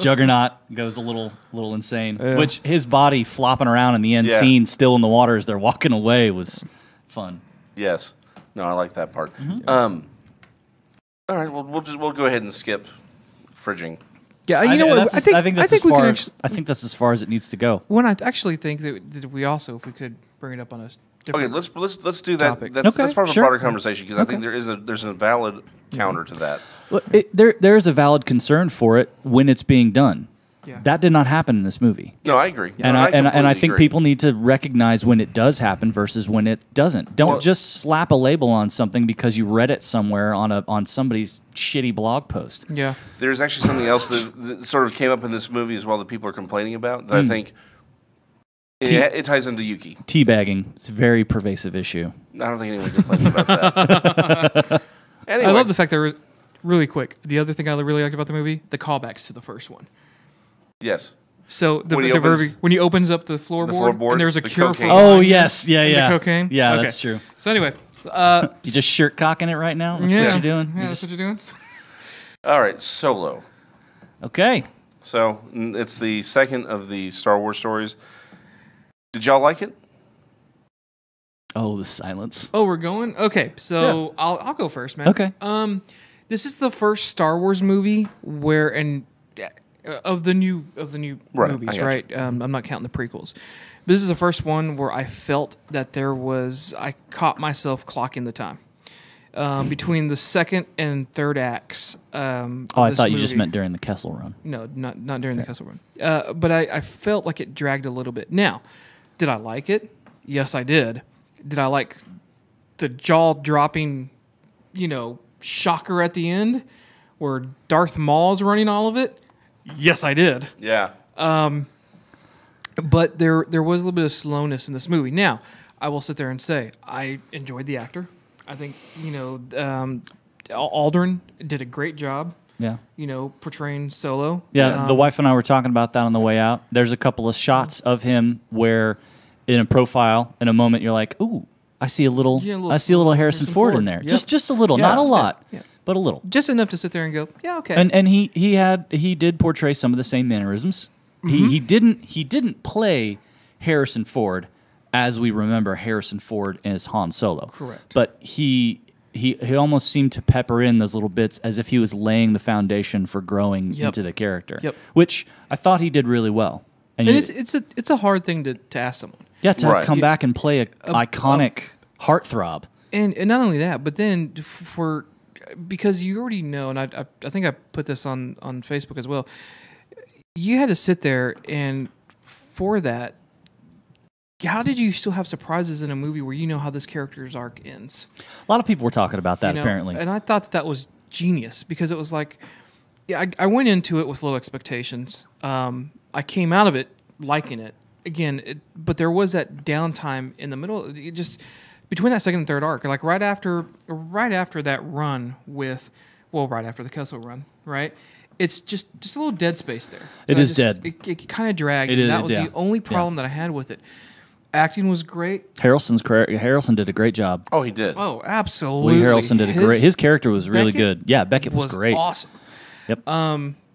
Juggernaut, goes a little insane. Yeah. Which his body flopping around in the end scene, still in the water as they're walking away, was fun. Yes, no, I like that part. All right, well we'll go ahead and skip fridging. Yeah, you know what? I think that's as far as it needs to go. When I actually think that we also, if we could bring it up on a different let's do that. topic. That's part of a broader conversation, because I think there's a valid counter to that. Well, there is a valid concern for it when it's being done. Yeah. That did not happen in this movie. No, I agree. And I think people need to recognize when it does happen versus when it doesn't. Don't just slap a label on something because you read it somewhere on somebody's shitty blog post. Yeah. There's actually something else that sort of came up in this movie as well that people are complaining about that I think it ties into Yuki. Teabagging. It's a very pervasive issue. I don't think anyone complains about that. Anyway. I love the fact that, really quick, the other thing I really liked about the movie, the callbacks to the first one. Yes. So when he opens up the floorboard and there's a cure cocaine. for the cocaine. Yeah, okay. That's true. So anyway, you just shirt cocking it right now. That's what you're doing. Yeah, that's what you're doing. All right, Solo. Okay. So it's the second of the Star Wars stories. Did y'all like it? Oh, the silence. Oh, we're going? Okay, so I'll go first, man. Okay. This is the first Star Wars movie of the new movies, right? I'm not counting the prequels. But this is the first one where I felt that I caught myself clocking the time. Between the second and third acts. I thought you just meant during the Kessel Run. No, not during the Kessel Run. But I felt like it dragged a little bit. Now, did I like it? Yes, I did. Did I like the jaw-dropping, shocker at the end where Darth Maul's running all of it? Yes, I did. Yeah. But there was a little bit of slowness in this movie. Now, I will sit there and say I enjoyed the actor. I think Aldrin did a great job. Yeah. Portraying Solo. Yeah, the wife and I were talking about that on the way out. There's a couple of shots of him where, in a profile, in a moment, you're like, "Ooh, I see a little Harrison Ford in there." Yep. Just a little, not a lot, but a little. Just enough to sit there and go, "Yeah, okay." And he did portray some of the same mannerisms. Mm-hmm. He didn't play Harrison Ford as we remember Harrison Ford as Han Solo. Correct. But he almost seemed to pepper in those little bits as if he was laying the foundation for growing into the character. Yep. Which I thought he did really well. And it's a hard thing to ask someone. Yeah, to come back and play a iconic heartthrob. And not only that, but then because you already know, and I think I put this on Facebook as well. You had to sit there, and for that, how did you still have surprises in a movie where you know how this character's arc ends? A lot of people were talking about that, apparently. And I thought that was genius because it was like, yeah, I went into it with low expectations. I came out of it liking it. Again, but there was that downtime in the middle. It just between that second and third arc, like right after that run right after the Kessel run, right? It's just a little dead space there. It is dead. It kind of dragged. That was the only problem that I had with it. Acting was great. Harrelson did a great job. Oh, he did. Oh, absolutely. Woody Harrelson did his character was really good. Yeah, Beckett was great. Awesome. Yep.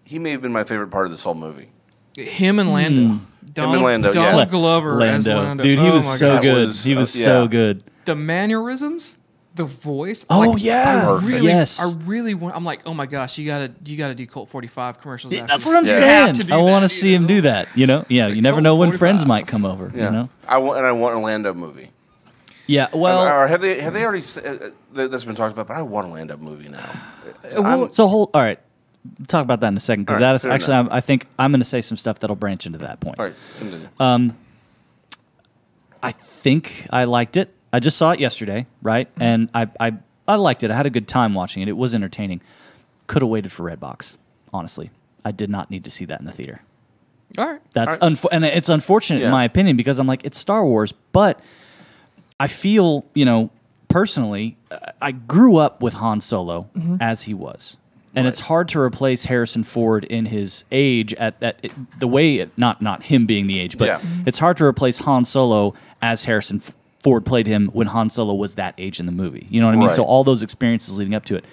He may have been my favorite part of this whole movie. Him and Lando. Donald Glover as Lando. Dude, he was so good. He was so good. The mannerisms, the voice. Oh yeah, I really want. I'm like, oh my gosh, you gotta do Colt 45 commercials. That's what I'm saying. I want to see him do that. You know, you never know when friends might come over. Yeah. You know, I want a Lando movie. Yeah, well, or have they already? That's been talked about, but I want a Lando movie now. All right. We'll talk about that in a second because that is actually I think I'm going to say some stuff that'll branch into that point. All right, continue. I think I liked it. I just saw it yesterday, right? And I liked it. I had a good time watching it. It was entertaining. Could have waited for Redbox, honestly. I did not need to see that in the theater. All right. And it's unfortunate in my opinion because I'm like, it's Star Wars, but I feel, personally, I grew up with Han Solo as he was. And it's hard to replace Harrison Ford in his age at the way, not him being the age, but it's hard to replace Han Solo as Harrison Ford played him when Han Solo was that age in the movie. You know what I mean? So all those experiences leading up to it.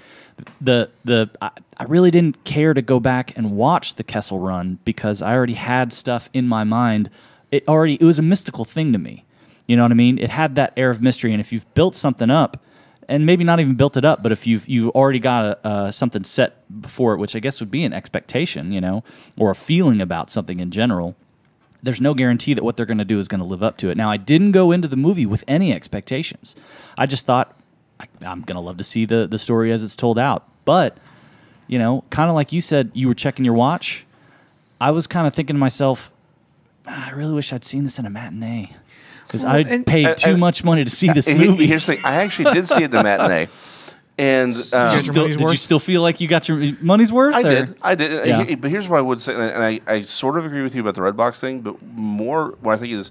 I really didn't care to go back and watch the Kessel Run because I already had stuff in my mind. It was a mystical thing to me. You know what I mean? It had that air of mystery, and if you've built something up, and maybe not even built it up, but if you've already got something set before it, which I guess would be an expectation, or a feeling about something in general, there's no guarantee that what they're going to do is going to live up to it. Now, I didn't go into the movie with any expectations. I just thought, I'm going to love to see the story as it's told out. But, kind of like you said, you were checking your watch. I was kind of thinking to myself, I really wish I'd seen this in a matinee. Because I paid too much money to see this movie. Here's the thing. I actually did see it in a matinee. And did you still feel like you got your money's worth? I did. Yeah. But here's what I would say, and I sort of agree with you about the Redbox thing, but more what I think is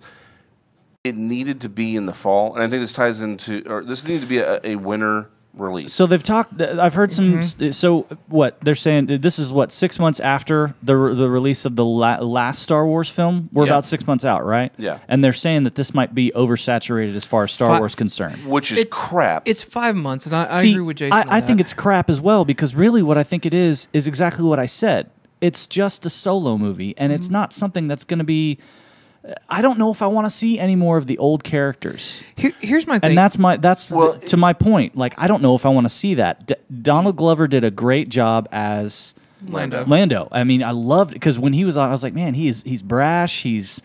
it needed to be in the fall. And I think this ties into, or this needed to be a winter release. So they've talked. I've heard some. So what they're saying? This is 6 months after the release of the last Star Wars film. We're about 6 months out, right? Yeah. And they're saying that this might be oversaturated as far as Star Wars concerned, which is crap. It's 5 months, and I agree with Jason. I think it's crap as well because really, what I think it is exactly what I said. It's just a solo movie, and it's not something that's going to be. I don't know if I want to see any more of the old characters. Here's my thing, and to my point. Like, I don't know if I want to see that. Donald Glover did a great job as Lando. I mean, I loved it because when he was on, I was like, man, he's brash. He's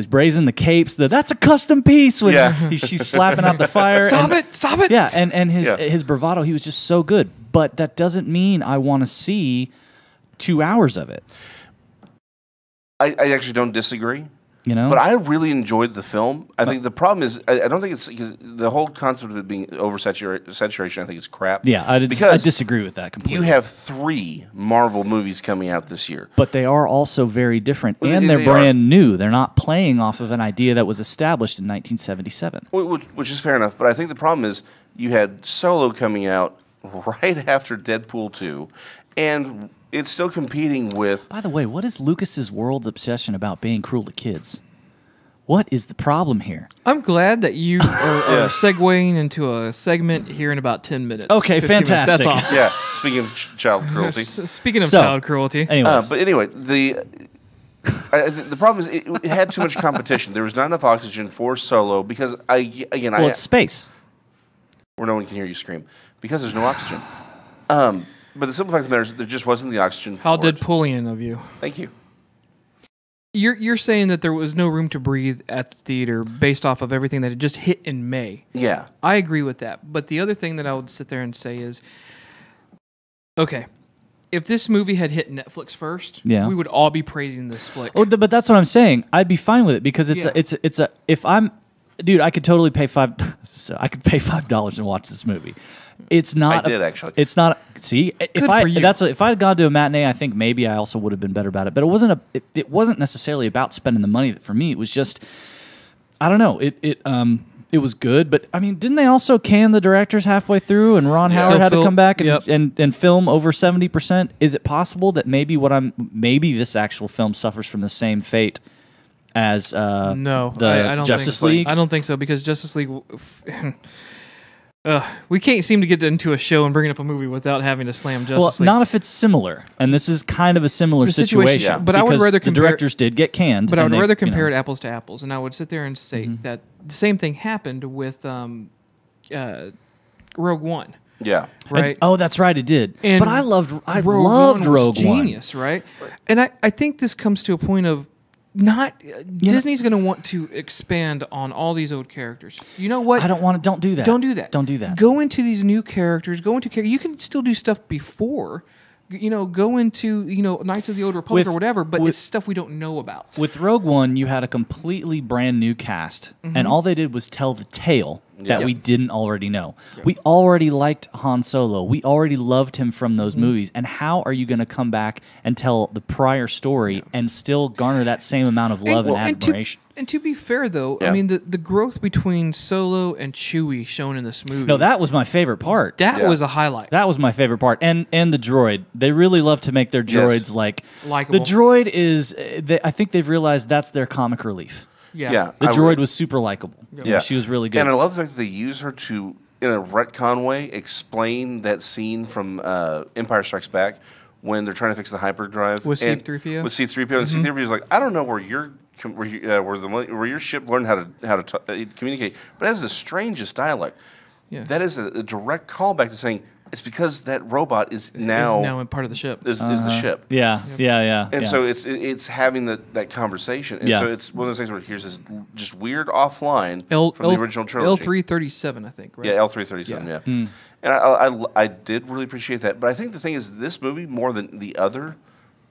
brazen the capes. That's a custom piece. When she's slapping out the fire. Stop it. Yeah, and his bravado. He was just so good. But that doesn't mean I want to see 2 hours of it. I actually don't disagree. But I really enjoyed the film. I think the problem is I don't think it's because the whole concept of it being oversaturation. I think is crap. Yeah, I disagree with that completely. You have 3 Marvel movies coming out this year, but they are also very different, and they're brand new. They're not playing off of an idea that was established in 1977, which is fair enough. But I think the problem is you had Solo coming out right after Deadpool 2, and it's still competing with. By the way, what is Lucas's world's obsession about being cruel to kids? What is the problem here? I'm glad that you are segueing into a segment here in about 10 minutes. Okay, fantastic. Minutes. That's awesome. Yeah, speaking of child cruelty. Speaking of child cruelty. But anyway, the problem is it had too much competition. There was not enough oxygen for Solo because it's space. Where no one can hear you scream because there's no oxygen. But the simple fact of the matter is there just wasn't the oxygen for How Deadpoolian of you. Thank you. You're saying that there was no room to breathe at the theater based off of everything that had just hit in May. Yeah. I agree with that. But the other thing that I would sit there and say is, okay, if this movie had hit Netflix first, we would all be praising this flick. Oh, but that's what I'm saying. I'd be fine with it because if I'm, dude, I could totally pay $5 and watch this movie. It's not. I did actually. It's not. See, if I had gone to a matinee, I think maybe I also would have been better about it. But it wasn't necessarily about spending the money. For me, it was just, I don't know. It was good, but I mean, didn't they also can the directors halfway through, and Ron Howard had to come back and film over 70%? Is it possible that maybe this actual film suffers from the same fate as I don't Justice think League? I don't think so because Justice League. We can't seem to get into a show and bring up a movie without having to slam Justice League. Well, not if it's similar, and this is kind of a similar situation. Yeah. But I would rather the directors did get canned. But I would rather compare it apples to apples, and I would sit there and say that the same thing happened with Rogue One. Yeah. Right. That's right, it did. And but I loved Rogue Rogue One. Genius, right? And I think this comes to a point of Disney's going to want to expand on all these old characters. You know what? I don't want to. Don't do that. Don't do that. Don't do that. Go into these new characters. You can still do stuff before. Go into Knights of the Old Republic or whatever. But it's stuff we don't know about. With Rogue One, you had a completely brand new cast, and all they did was tell the tale that we didn't already know. Yep. We already liked Han Solo. We already loved him from those movies. And how are you going to come back and tell the prior story and still garner that same amount of love and admiration? And to be fair, though, I mean, the growth between Solo and Chewie shown in this movie. No, that was my favorite part. That was a highlight. That was my favorite part. And the droid. They really love to make their droids Likeable. The droid is, I think they've realized that's their comic relief. Yeah. The droid was super likable. Yeah. She was really good. And I love the fact that they use her to, in a retcon way, explain that scene from Empire Strikes Back when they're trying to fix the hyperdrive. With C-3PO? With C-3PO. And C-3PO is like, I don't know where your ship learned how to communicate, but it has the strangest dialect. Yeah. That is a direct callback to saying, it's because that robot is now a part of the ship. Is the ship. Yeah. And so it's having that conversation. And so it's one of those things where here's this just weird offline from the original trilogy. L337, I think, right? Yeah, L337, yeah. And I did really appreciate that. But I think the thing is, this movie, more than the other,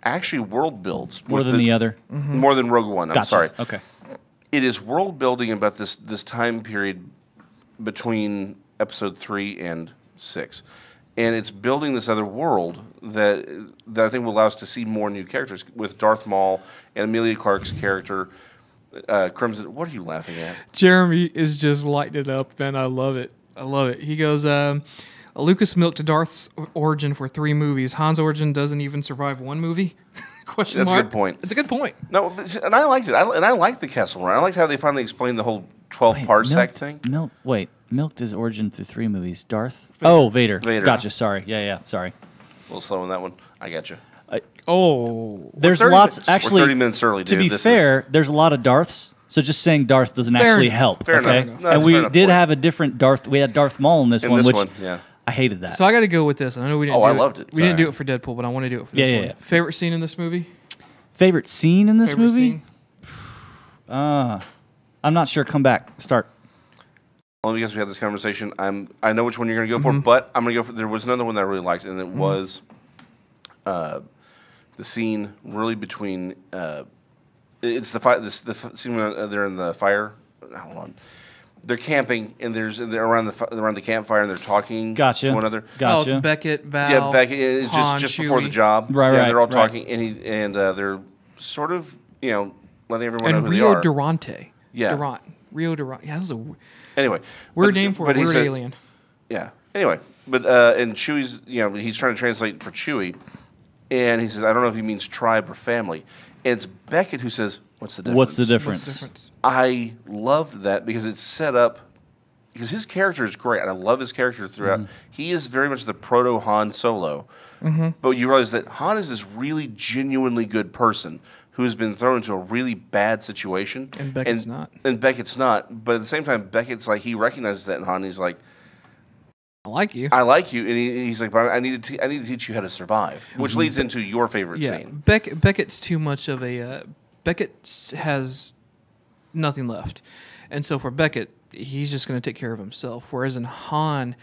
actually world builds. More than the other? More than Rogue One, I'm sorry. Okay. It is world building about this time period between Episode 3 and 6. And it's building this other world that I think will allow us to see more new characters with Darth Maul and Emilia Clarke's character, Crimson. What are you laughing at? Jeremy is just lighting it up, man. I love it. He goes, Lucas milked Darth's origin for 3 movies. Han's origin doesn't even survive 1 movie? Question That's mark. a good point. It's a good point. No, and I liked it. And I liked the Kessel Run. I liked how they finally explained the whole 12 parsec thing. Milked his origin through 3 movies. Darth? Vader. Gotcha. Sorry. Yeah. Sorry. A little slow on that one. I got you. There's lots. Actually, we're 30 minutes early, dude. To be fair, there's a lot of Darths. So just saying Darth doesn't actually help. Fair okay? enough. No, and we did point. have a different Darth. We had Darth Maul in this one, which I hated that. So I got to go with this. And I know we didn't. I loved it. We didn't do it for Deadpool, but I want to do it for this one. Favorite scene in this movie? Favorite scene in this movie? I'm not sure. Come back. Start. Only because we had this conversation, I know which one you're going to go for, but I'm going to go for. There was another one that I really liked, and it was the scene really between. It's the scene when they're in the fire. Hold on. They're camping, and they're around the campfire, and they're talking to one another. Oh, it's Beckett, Val. Yeah, Beckett. It's just before the job. Right. They're all talking, and they're sort of letting everyone know who they are. Durante. Yeah. Rio Durante. Yeah, that was a anyway weird name for a weird alien. Yeah. Anyway, but and Chewie's he's trying to translate for Chewie, and he says, I don't know if he means tribe or family. And it's Beckett who says, What's the difference? I love that because it's set up because his character is great, and I love his character throughout. He is very much the proto Han Solo, but you realize that Han is this really genuinely good person who has been thrown into a really bad situation, and Beckett's not. And Beckett's not, but at the same time, Beckett's like he recognizes that in Han. He's like, I like you, and he's like, but I need to teach you how to survive, which leads into your favorite scene. Beckett's too much of a Beckett has nothing left, and so for Beckett, he's just going to take care of himself. Whereas in Han,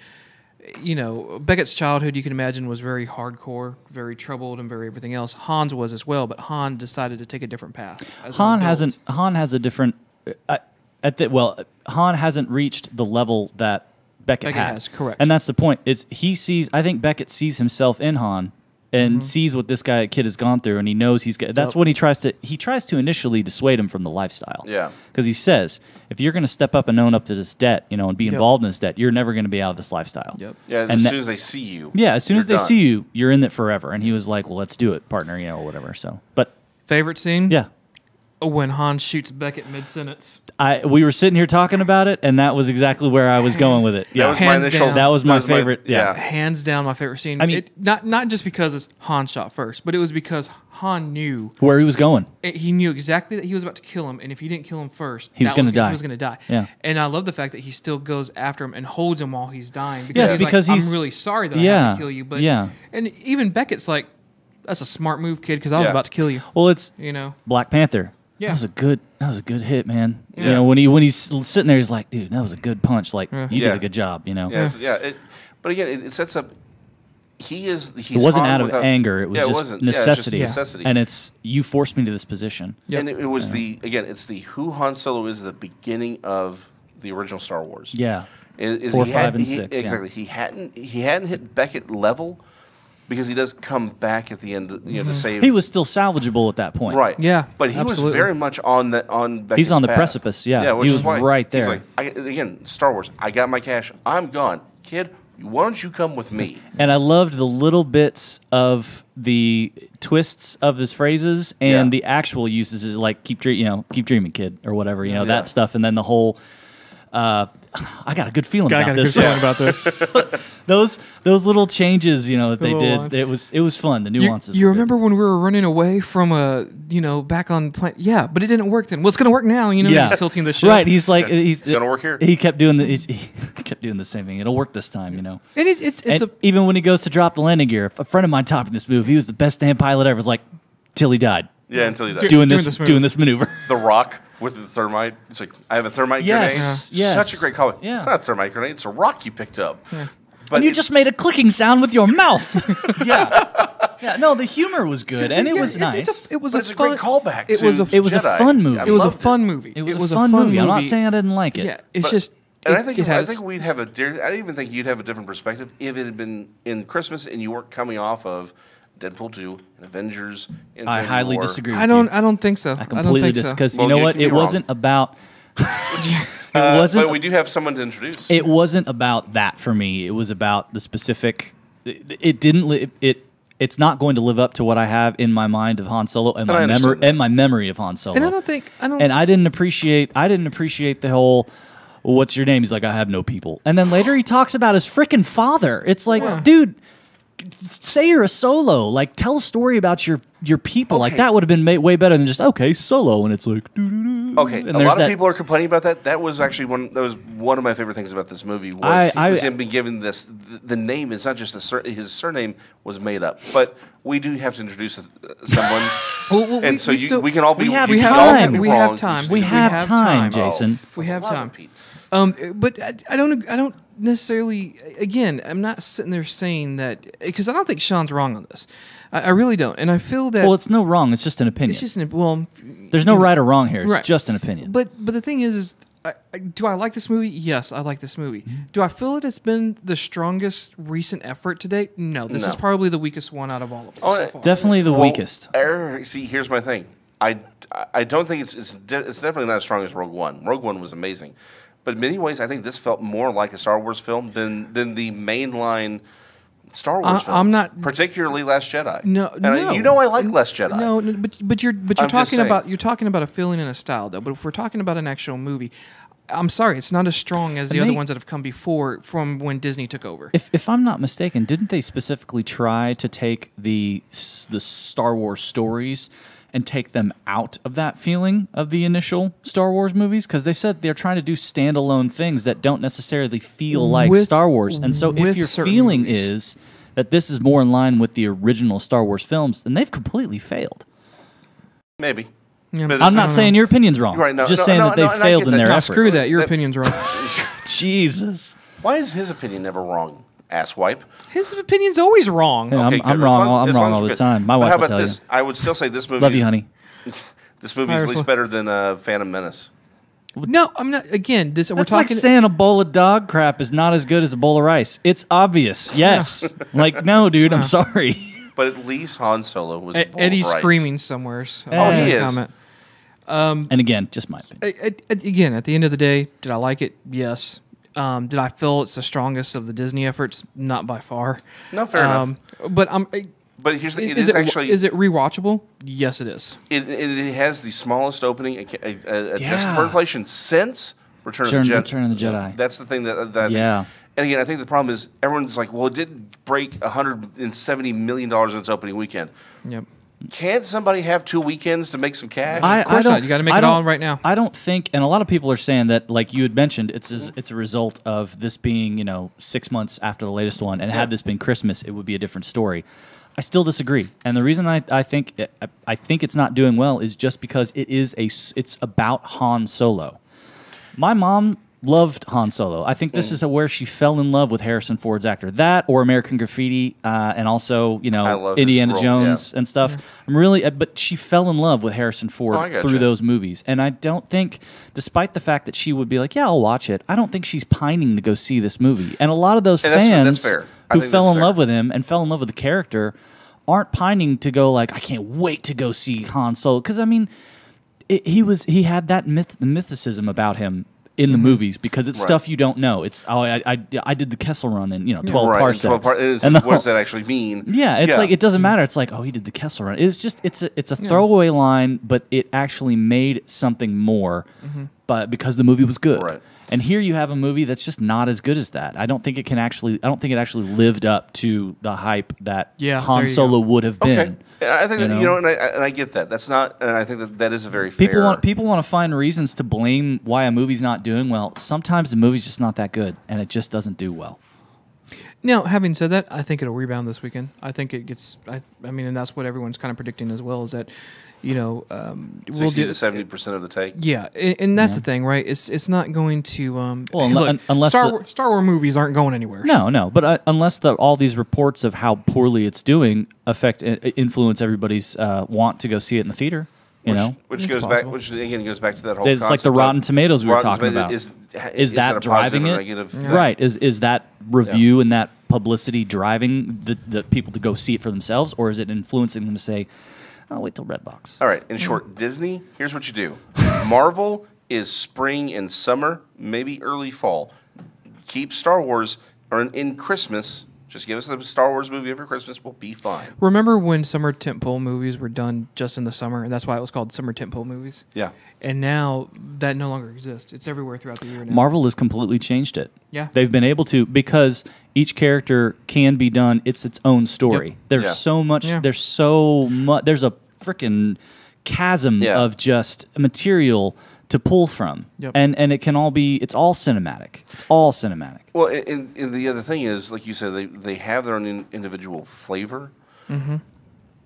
you know, Beckett's childhood, you can imagine, was very hardcore, very troubled, and very everything else. Han's was as well, but Han decided to take a different path. Han has a different. Han hasn't reached the level that Beckett has. Correct. And that's the point. I think Beckett sees himself in Han and sees what this kid has gone through, and he knows that's what he tries to initially dissuade him from the lifestyle. Yeah. Because he says, if you're going to step up and own up to this debt, you know, and be involved in this debt, you're never going to be out of this lifestyle. Yep. Yeah, as soon as they see you. Yeah, as soon as they done. see you, you're in it forever. And he was like, well, let's do it, partner, you know, or whatever. So, but Favorite scene? yeah. When Han shoots Beckett mid-sentence. We were sitting here talking about it, and that was exactly where I was going with it. Yeah, That was my initial. That was my favorite. Yeah. Hands down, my favorite scene. I mean, not just because it's Han shot first, but it was because Han knew where he was going. He knew exactly that he was about to kill him, and if he didn't kill him first, He was gonna die. He was going to die. Yeah. And I love the fact that he still goes after him and holds him while he's dying. Yes, Because, because like, he's- I'm really sorry that I have to kill you. But and even Beckett's like, that's a smart move, kid, because I was about to kill you. Well, it's You know. Black Panther. Yeah. That was a good hit, man. Yeah. You know, when he's sitting there, he's like, dude, that was a good punch. Like, you did a good job, you know. But again, it sets up. He's it wasn't Han out of without- anger. It was it just wasn't. necessity. Yeah, it's just necessity. And it's, you forced me to this position. Yep. And it was it's the who Han Solo is at the beginning of the original Star Wars. Yeah. Is 4, he 5, and 6. Yeah. Exactly. He hadn't hit Beckett level because he does come back at the end, you know, to save. He was still salvageable at that point. right. Yeah, but he absolutely. was very much on Becket's He's on the path. precipice, yeah. Yeah, which He is was why right He's there. like, again, Star Wars. I got my cash. I'm gone, kid. Why don't you come with me? And I loved the little bits of the twists of his phrases and the actual uses, is like keep dreaming, kid, or whatever, you know, that stuff. And then the whole I got a good feeling about this. about this. Those little changes, you know, that they little did. lines. It was fun. The nuances. You were good. remember when we were running away from back on planet? Yeah, but it didn't work then. Well, it's going to work now. You know, Yeah. he's tilting the ship. Right. He's like, It's gonna work here. He kept doing he kept doing the same thing. It'll work this time, you know. And it's Even when he goes to drop the landing gear, a friend of mine taught me this move. He was the best damn pilot ever. It's like till he died. Yeah, until he died. Doing this this maneuver. The Rock with the thermite. It's like, I have a thermite Yes, grenade. yes. Such a great call. Yeah. It's not a thermite grenade. It's a rock you picked up. But And you just made a clicking sound with your mouth. Yeah. No, the humor was good, and it was nice. It was But it's a great callback. It to was It was a Jedi. fun movie. I It was a loved fun movie. It was a fun movie. I'm not saying I didn't like it. Yeah, it's But- just. And it, I think it has, we'd have I didn't even think you'd have a different perspective if it had been in Christmas and you weren't coming off of Deadpool 2 and Avengers. I Infinity highly War. disagree with I don't. you. I don't think so. I completely don't think disagree. so. Because Well, you know you what? can be It wrong. wasn't about. But we do have someone to introduce. It wasn't about that for me. It was about the specific. It didn't. It's not going to live up to what I have in my mind of Han Solo and I my understood memory that. and my memory of Han Solo. And I don't think. I don't. And I didn't appreciate the whole. What's your name? He's like, I have no people. And then later he talks about his freaking father. It's like, dude, say you're a Solo. Like, tell a story about your people. Like, Okay. that would have been way better than just, okay, Solo. And it's like, doo-doo-doo. Okay, And a there's lot that- of people are complaining about that. That was actually one of my favorite things about this movie was him being given this. The name is not just his surname was made up, but we do have to introduce someone. Well, and we can all be. we have you can time. all be We wrong. have time. We have time, Jason. for We the have love of time. Pete. But I don't necessarily. Again, I'm not sitting there saying that because I don't think Sean's wrong on this. I really don't, and I feel that. Well, it's no wrong. It's just an opinion. it's just well. There's no right or wrong here. It's Right. just an opinion. But the thing is do I like this movie? Yes, I like this movie. Mm-hmm. Do I feel that it's been the strongest recent effort to date? No, this No. is probably the weakest one out of all of them. Oh, so far. Definitely the weakest. See, here's my thing. I don't think it's definitely not as strong as Rogue One. Rogue One was amazing, but in many ways, I think this felt more like a Star Wars film than the mainline Star Wars films. I'm not- particularly Last Jedi. No, And no. you know I like Last Jedi. No, but you're I'm just talking saying. about a feeling and a style though. But if we're talking about an actual movie, I'm sorry, it's not as strong as the other ones that have come before from when Disney took over. If I'm not mistaken, didn't they specifically try to take the Star Wars stories and take them out of that feeling of the initial Star Wars movies? Because they said they're trying to do standalone things that don't necessarily feel like With- Star Wars. And so if with your certain feeling movies. is that this is more in line with the original Star Wars films, then they've completely failed. Maybe. Yeah. But I'm not saying your opinion's wrong. Right, no, just no, saying no, that they no, and I failed get in that. their No, efforts. Screw that. Your opinion's wrong. Jesus. Why is his opinion never wrong? Asswipe. His opinion's always wrong. Yeah, Okay, I'm good. wrong. As long- I'm as wrong long as all we're the good. time. My But wife how will about tell this? I would still say this movie. Love you, honey. This movie is at least better than Phantom Menace. No, I'm not. Again, we're That's talking. like saying a bowl of dog crap is not as good as a bowl of rice. It's obvious. Yes. Like, no, dude, I'm sorry. But at least Han Solo was. Eddie's rice. screaming somewhere. Oh, he is. Comment. And again, just my opinion. Again, at the end of the day, did I like it? Yes. Did I feel it's the strongest of the Disney efforts? Not by far. No, fair enough. But But here's the, is it rewatchable? Yes, it is. It has the smallest opening adjusted for inflation since Return of the Jedi. That's the thing that I think. And again, I think the problem is everyone's like, well, it did break $170 million in its opening weekend. Yep. Can't somebody have 2 weekends to make some cash? Of course not. You got to make it all right now. I don't think, and a lot of people are saying that, like you had mentioned, it's a result of this being 6 months after the latest one, and had this been Christmas, it would be a different story. I still disagree, and the reason I think it's not doing well is just because it's about Han Solo. My mom loved Han Solo. I think this is where she fell in love with Harrison Ford's actor. That or American Graffiti, and also Indiana Jones and stuff. Yeah. But she fell in love with Harrison Ford through those movies, and I don't think, despite the fact that she would be like, "Yeah, I'll watch it," I don't think she's pining to go see this movie. And a lot of those fans who fell in love with him and fell in love with the character aren't pining to go like, "I can't wait to go see Han Solo," because I mean, he had that mythicism about him in the movies because it's stuff you don't know. It's I did the Kessel Run in 12 parsecs. And what does that actually mean? Yeah, it's like it doesn't matter. It's like, oh, he did the Kessel Run. It's just it's a throwaway line, but it actually made something more. But because the movie was good. Right. And here you have a movie that's just not as good as that. I don't think it actually lived up to the hype that Han Solo would have been. Okay. I think and I get that. That's not, and I think that is a very fair. People want to find reasons to blame why a movie's not doing well. Sometimes the movie's just not that good, and it just doesn't do well. Now, having said that, I think it'll rebound this weekend. I think it gets. I mean, and that's what everyone's kind of predicting as well. Is that 60 to 70% of the take. Yeah, and that's the thing, right? It's not going to. Unless Star Wars movies aren't going anywhere. No, but unless all these reports of how poorly it's doing influence everybody's want to go see it in the theater. Which goes back. Which again goes back to that whole. It's like the Rotten Tomatoes we were talking about. Is that driving it? Right. Is that review and that publicity driving the people to go see it for themselves, or is it influencing them to say, "I'll wait till Redbox"? All right. In short, Disney. Here's what you do. Marvel is spring and summer, maybe early fall. Keep Star Wars in Christmas. Just give us a Star Wars movie every Christmas. We'll be fine. Remember when summer tentpole movies were done just in the summer, and that's why it was called summer tentpole movies? Yeah. And now that no longer exists. It's everywhere throughout the year now. Marvel has completely changed it. Yeah. They've been able to, because each character can be done. It's its own story. Yep. There's so much. Yeah. There's so much. There's a freaking chasm of just material to pull from. Yep. And it can all be, it's all cinematic. It's all cinematic. Well, and the other thing is, like you said, they have their own individual flavor.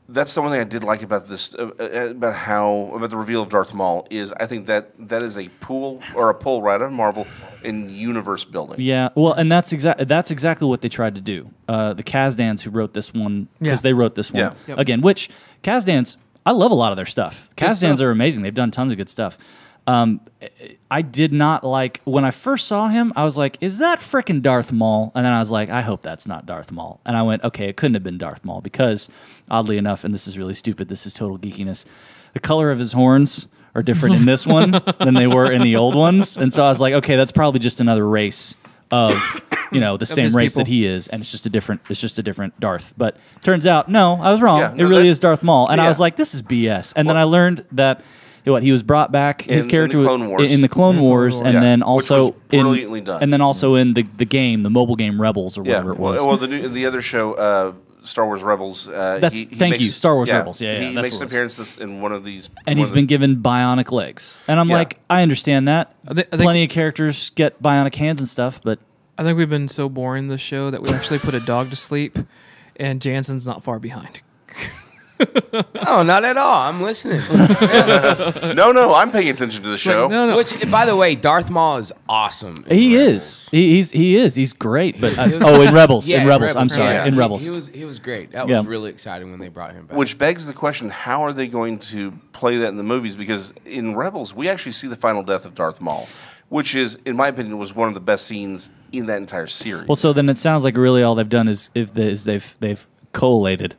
That's the one thing I did like about this, about the reveal of Darth Maul, is I think that is a pull right out of Marvel in universe building. Yeah, well, and that's exactly what they tried to do. The Kazdans who wrote this one, because they wrote this one again. Which Kazdans, I love a lot of their stuff. Kazdans are amazing. They've done tons of good stuff. I did not like, when I first saw him, I was like, is that frickin' Darth Maul? And then I was like, I hope that's not Darth Maul. And I went, okay, it couldn't have been Darth Maul, because oddly enough, and this is really stupid, this is total geekiness, the color of his horns are different in this one than they were in the old ones. And so I was like, okay, that's probably just another race of the same race that he is, and it's just a different Darth. But turns out, no, I was wrong. Yeah, it really is Darth Maul. And I was like, this is BS. And then I learned that he was brought back, his character in the Clone Wars, and then also brilliantly done. And then also in the game, the mobile game Rebels or whatever it was. Well, the other show, Star Wars Rebels. Star Wars Rebels. Yeah, he makes an appearance in one of these, and he's been given bionic legs. And I'm like, I understand that. I think plenty of characters get bionic hands and stuff, but I think we've been so boring this show that we actually put a dog to sleep, and Jansen's not far behind. No, not at all. I'm listening. No, I'm paying attention to the show. No. Which, by the way, Darth Maul is awesome. He is. He's great. But in Rebels. Yeah, in Rebels. I'm sorry. Yeah, in Rebels. He was great. That Yeah. was really exciting when they brought him back. Which begs the question, how are they going to play that in the movies? Because in Rebels, we actually see the final death of Darth Maul, which is, in my opinion, was one of the best scenes in that entire series. Well, so then it sounds like really all they've done is they've collated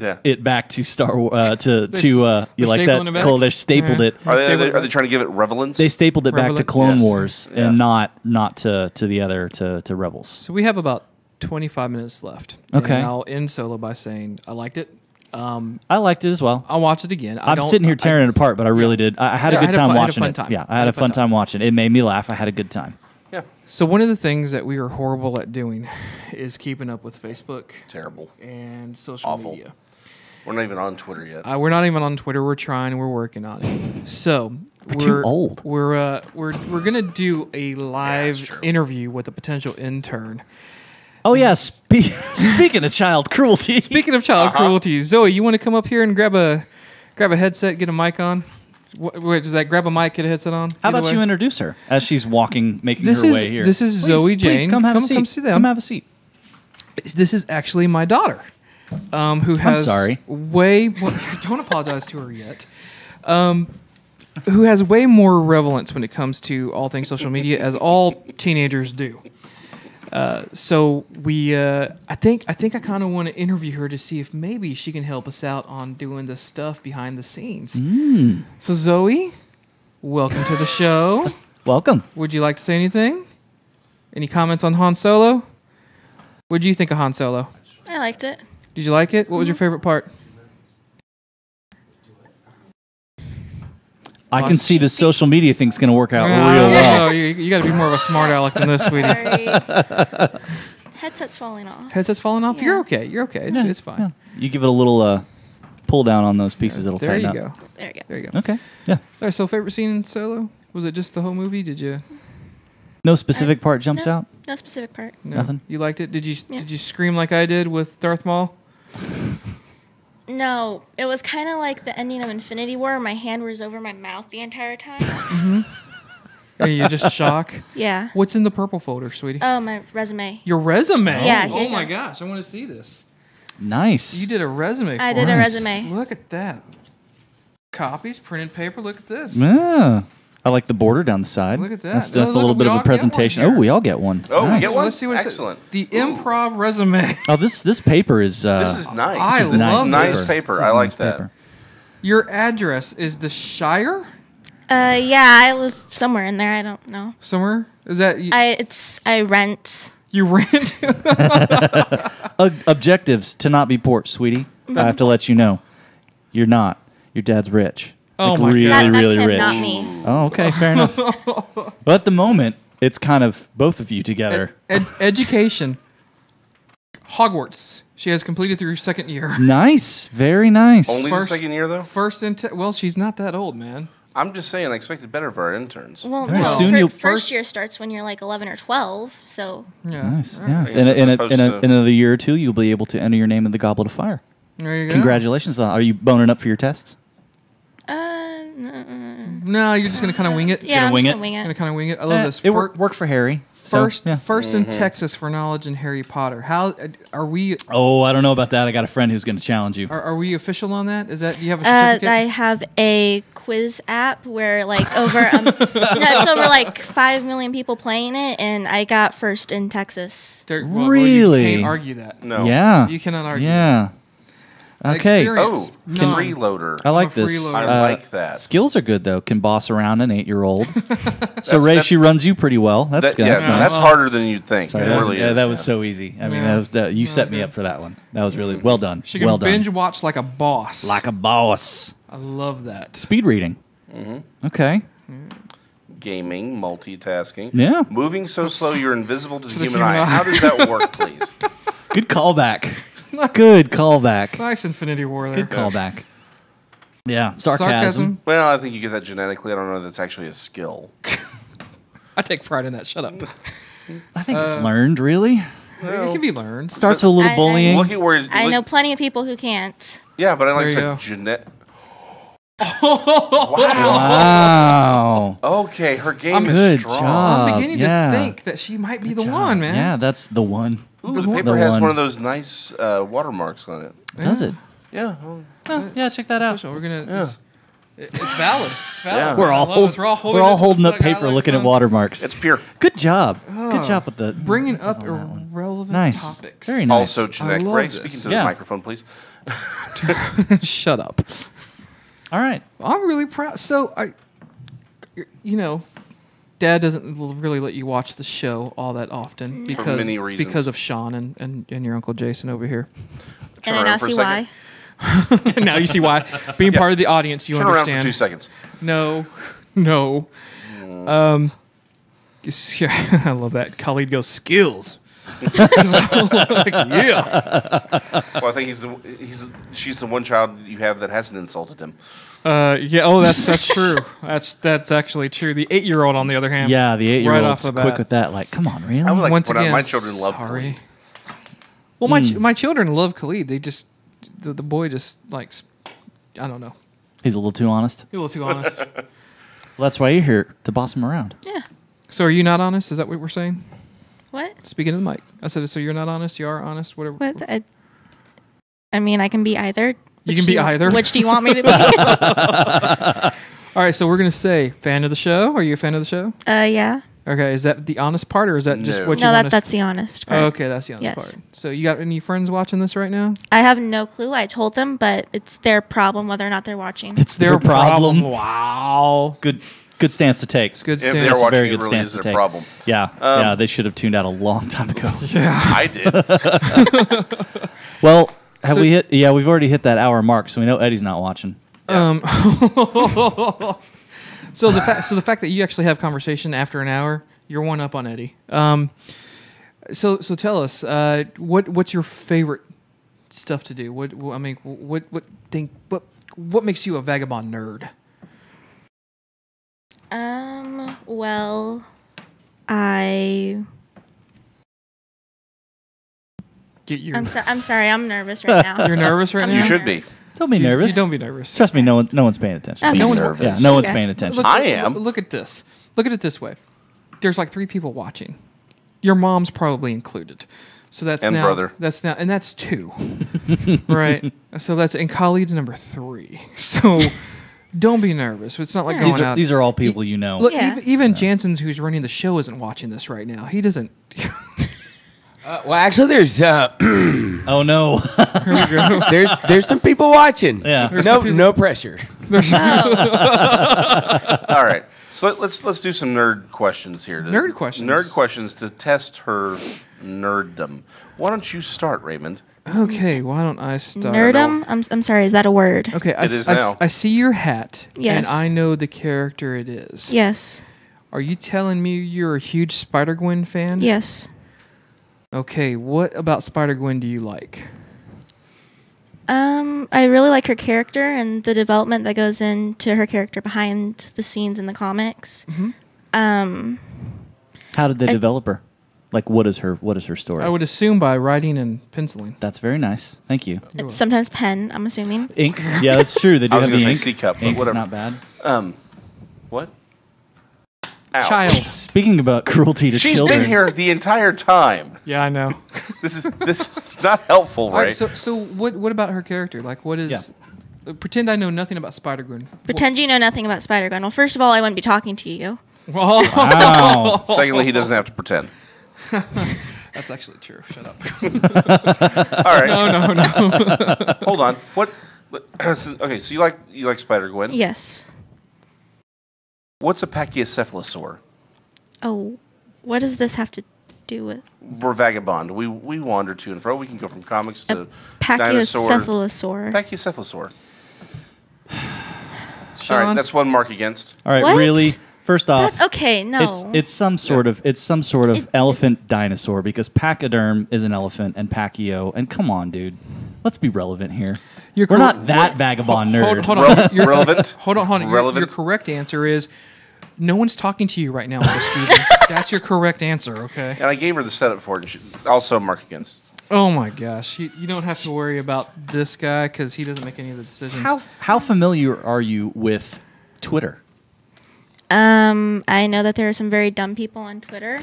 yeah. it back to Star Wars you like stapling that? it back? Cool. They stapled it. Are they trying to give it relevance? They stapled it back to Relevance. Clone Yes. Wars and not to the other to Rebels. So we have about 25 minutes left. Okay. And I'll end Solo by saying I liked it. I liked it as well. I'll watch it again. I'm sitting here tearing it apart, but I really did. I had a good time watching it. time. Yeah, I had a fun time watching it. It made me laugh. I had a good time. yeah. So one of the things that we are horrible at doing is keeping up with Facebook Terrible. and social Awful. media. We're not even on Twitter yet. We're not even on Twitter. We're trying. We're working on it. So we're too old. We're gonna do a live true. interview with a potential intern. Oh yeah, speaking of child cruelty. Speaking of child cruelty, Zoe, you want to come up here and grab a headset, get a mic on? Wait, does that grab a mic, get a headset on? How Either about way. you introduce her as she's making This her is way here? this is Please, Zoe please, Jane. come have a seat. Come see them. Come have a seat. This is actually my daughter, who has sorry. don't apologize to her yet. Who has way more relevance when it comes to all things social media, as all teenagers do. So we, I think I kind of want to interview her to see if maybe she can help us out on doing the stuff behind the scenes. So Zoe, welcome to the show. Welcome. Would you like to say anything? Any comments on Han Solo? What did you think of Han Solo? I liked it. Did you like it? What was your favorite part? I can see the social media thing's going to work out real No, well. you got to be more of a smart aleck than this, sweetie. Sorry. Headset's falling off. Headset's falling off. Yeah. You're okay. You're okay. It's fine. Yeah. You give it a little pull down on those pieces, it'll There tighten you up. go. There you go. There you go. Okay. Yeah. All right. So favorite scene in Solo? Was it just the whole movie? Did you? No specific part jumps no, out. No specific part. No? Nothing? You liked it? Did you? Yeah. Did you scream like I did with Darth Maul? No, it was kind of like the ending of Infinity War. My hand was over my mouth the entire time. Are you just shock? Yeah. What's in the purple folder, sweetie? Oh, my resume. Your resume. Yeah, Oh here you my go. gosh, I want to see this. Nice. You did a resume. I for did a us. resume. Look at that. Copies, printed paper. Look at this. Yeah. I like the border down the side. Look at that. That's Oh, a look, little we bit of all a get one presentation. here. Oh, we all get one. Oh, we Nice. get So one? let's see what Excellent. it says. The improv resume. Oh, this paper is. This is nice. I This is love nice this. paper. This is I like nice that. paper. Your address is the Shire Yeah, I live somewhere in there. I don't know. somewhere. Is that you, I rent. you rent? Objectives to not be poor, sweetie. I have to let you know. You're not. Your dad's rich. Oh Like my really, God. That's really him, rich. not me. Oh, okay, fair enough. Well, at the moment, it's kind of both of you together. Education. Hogwarts. She has completed through second year. Nice, very nice. Only First- the second year, though? First well, she's not that old, man. I'm just saying, I expected better for our interns. Well, Very no. soon you'll- First year starts when you're like 11 or 12. So Yeah. Nice, All right. yes. guess In, it's supposed to- in another year or two, you'll be able to enter your name in the Goblet of Fire. There you go. Congratulations. Are you boning up for your tests? No, you're just gonna kind of wing it. yeah, I'm wing just it? gonna wing Gonna it. kind of wing it. I love this. It worked for Harry. so, First, yeah. first in Texas for knowledge in Harry Potter. How are we? Oh, I don't know about that. I got a friend who's going to challenge you. Are we official on that? Is that do you have a certificate? I have a quiz app where like over it's over like 5 million people playing it, and I got first in Texas. Well, Really? you can't argue that. No. Yeah. You cannot argue. Yeah. Okay. Experience. Oh, None. freeloader. I like a this. freeloader. I like that. Skills are good though. Can boss around an 8-year-old. So Ray, she runs you pretty well. That's good. Yeah, That's no, nice. that's harder than you'd think. Sorry, it that was, really yeah, is. that was so easy. I mean, Yeah. you set me good. up for that one. That was really well done. She can well done. binge watch like a boss. Like a boss. I love that. Speed reading. Okay. Gaming, multitasking. Yeah. Moving so slow you're invisible to the human human eye. eye. How does that work, please? Good callback. Good callback. Nice Infinity War there. Good callback. Yeah. Sarcasm. Well, I think you get that genetically. I don't know if that's actually a skill. I take pride in that. Shut up. I think it's learned, really. It can be learned. Starts with a little bullying. Look at where I know plenty of people who can't. Yeah, but I like There you said Jeanette. Wow. Okay, her game Good is strong. job. I'm beginning yeah. to think that she might be the Job. one, man. Yeah, that's the one. Ooh, the paper has one of those nice watermarks on it. Does it? Yeah. Oh, yeah, check that out. So we're gonna. It's valid. It's valid. Yeah. We're all holding up paper, Alex looking at on. watermarks. It's pure. Good job. Good job with the Bringing up irrelevant nice. topics. Very nice. Also, Jeanette, love Ray, this. speaking to Yeah. the microphone, please. Shut up. All right. I'm really proud. So Dad doesn't really let you watch the show all that often because many reasons. because of Sean and your Uncle Jason over here. And I now see why. Now you see why. Being part of the audience, you Turn understand. around for 2 seconds. No. Yeah, I love that. Khalid goes skills. Like, yeah. Well, I think she's the one child you have that hasn't insulted him. Yeah. Oh, that's true. That's actually true. The 8-year-old, on the other hand. Yeah, the 8-year-old's the quick bat. with that. Like, come on, really? I would like Once when again, my children love sorry. Khalid. Well, my children love Khalid. They just the boy just likes. I don't know. He's a little too honest. You're a little too honest. Well, that's why you're here, to boss him around. Yeah. So are you not honest? Is that what we're saying? What? Speaking to the mic, I said. So you're not honest. You are honest. Whatever. What? I mean, I can be either. You can be either. Which do you want me to be? All right. So we're gonna say fan of the show. Are you a fan of the show? Yeah. Okay. Is that the honest part, or is that just No. what you No, want? that's the honest part. Oh, okay, that's the honest Yes. part. So you got any friends watching this right now? I have no clue. I told them, but it's their problem whether or not they're watching. It's their problem. Wow. Good stance to take. It's good If they're stance. watching, very it good really stance is to their take. problem. Yeah, they should have tuned out a long time ago. I did. Well, have So- we hit? Yeah, we've already hit that hour mark, so we know Eddie's not watching. So the fact that you actually have conversation after an hour, you're one up on Eddie. So tell us, what's your favorite stuff to do? What makes you a Vagabond nerd? Well, I'm sorry. I'm nervous right now. You're nervous right now. You should be. Don't be nervous. You don't be nervous. Trust me, no one's paying attention. Okay. No one's nervous. Yeah, no one's Okay. paying attention. Look, I am. Look at this. Look at it this way. There's like 3 people watching. Your mom's probably included. So that's And now, brother. That's now, and that's 2, right? So that's and Khalid's number 3. So don't be nervous. It's not like going out. These are all people you know. Look, Yeah. even Jansen's, who's running the show, isn't watching this right now. He doesn't. Well, actually, there's Oh no. there's some people watching. Yeah. No pressure. All right. So let's do some nerd questions here. Nerd questions? Nerd questions to test her nerddom. Why don't you start, Raymond? Okay, why don't I start? Nerdum? I'm sorry. Is that a word? Okay, It is now. I see your hat, and Yes. I know the character it is. Yes. Are you telling me you're a huge Spider-Gwen fan? Yes. Okay, what about Spider-Gwen do you like? I really like her character and the development that goes into her character behind the scenes in the comics. How did they develop her? Like, what is her story? I would assume by writing and penciling. That's very nice. Thank you. Sometimes pen, I'm assuming. Ink. Yeah, that's true. They do I was have gonna the say ink. C-cup, but Ink is whatever. not bad. What? Ow. Child. Speaking about cruelty to She's children, been here the entire time. Yeah, I know. This is not helpful, All Ray. right, so what about her character? Like, what is? Pretend I know nothing about Spider-Gwen. Pretend you know nothing about Spider-Gwen. Well, first of all, I wouldn't be talking to you. Well, wow. Secondly, he doesn't have to pretend. that's actually true. Shut up. All right. No. Hold on. What? Okay, so you like Spider-Gwen. Yes. What's a pachycephalosaur? Oh, what does this have to do with We're Vagabond. We wander to and fro. We can go from comics to a dinosaur. pachycephalosaur? Pachycephalosaur. All Sean, right, that's one mark against. All right, What? really. First off, Okay, no. it's some sort of elephant dinosaur because pachyderm is an elephant and pachyo. And come on, dude, let's be relevant here. We're not that vagabond nerd. Hold on. Relevant. Hold on. Your Relevant. correct answer is no one's talking to you right now, Uncle Steven. That's your correct answer, okay? And I gave her the setup for it. And she, also mark against. Oh my gosh. You don't have to worry about this guy because he doesn't make any of the decisions. How familiar are you with Twitter? I know that there are some very dumb people on Twitter,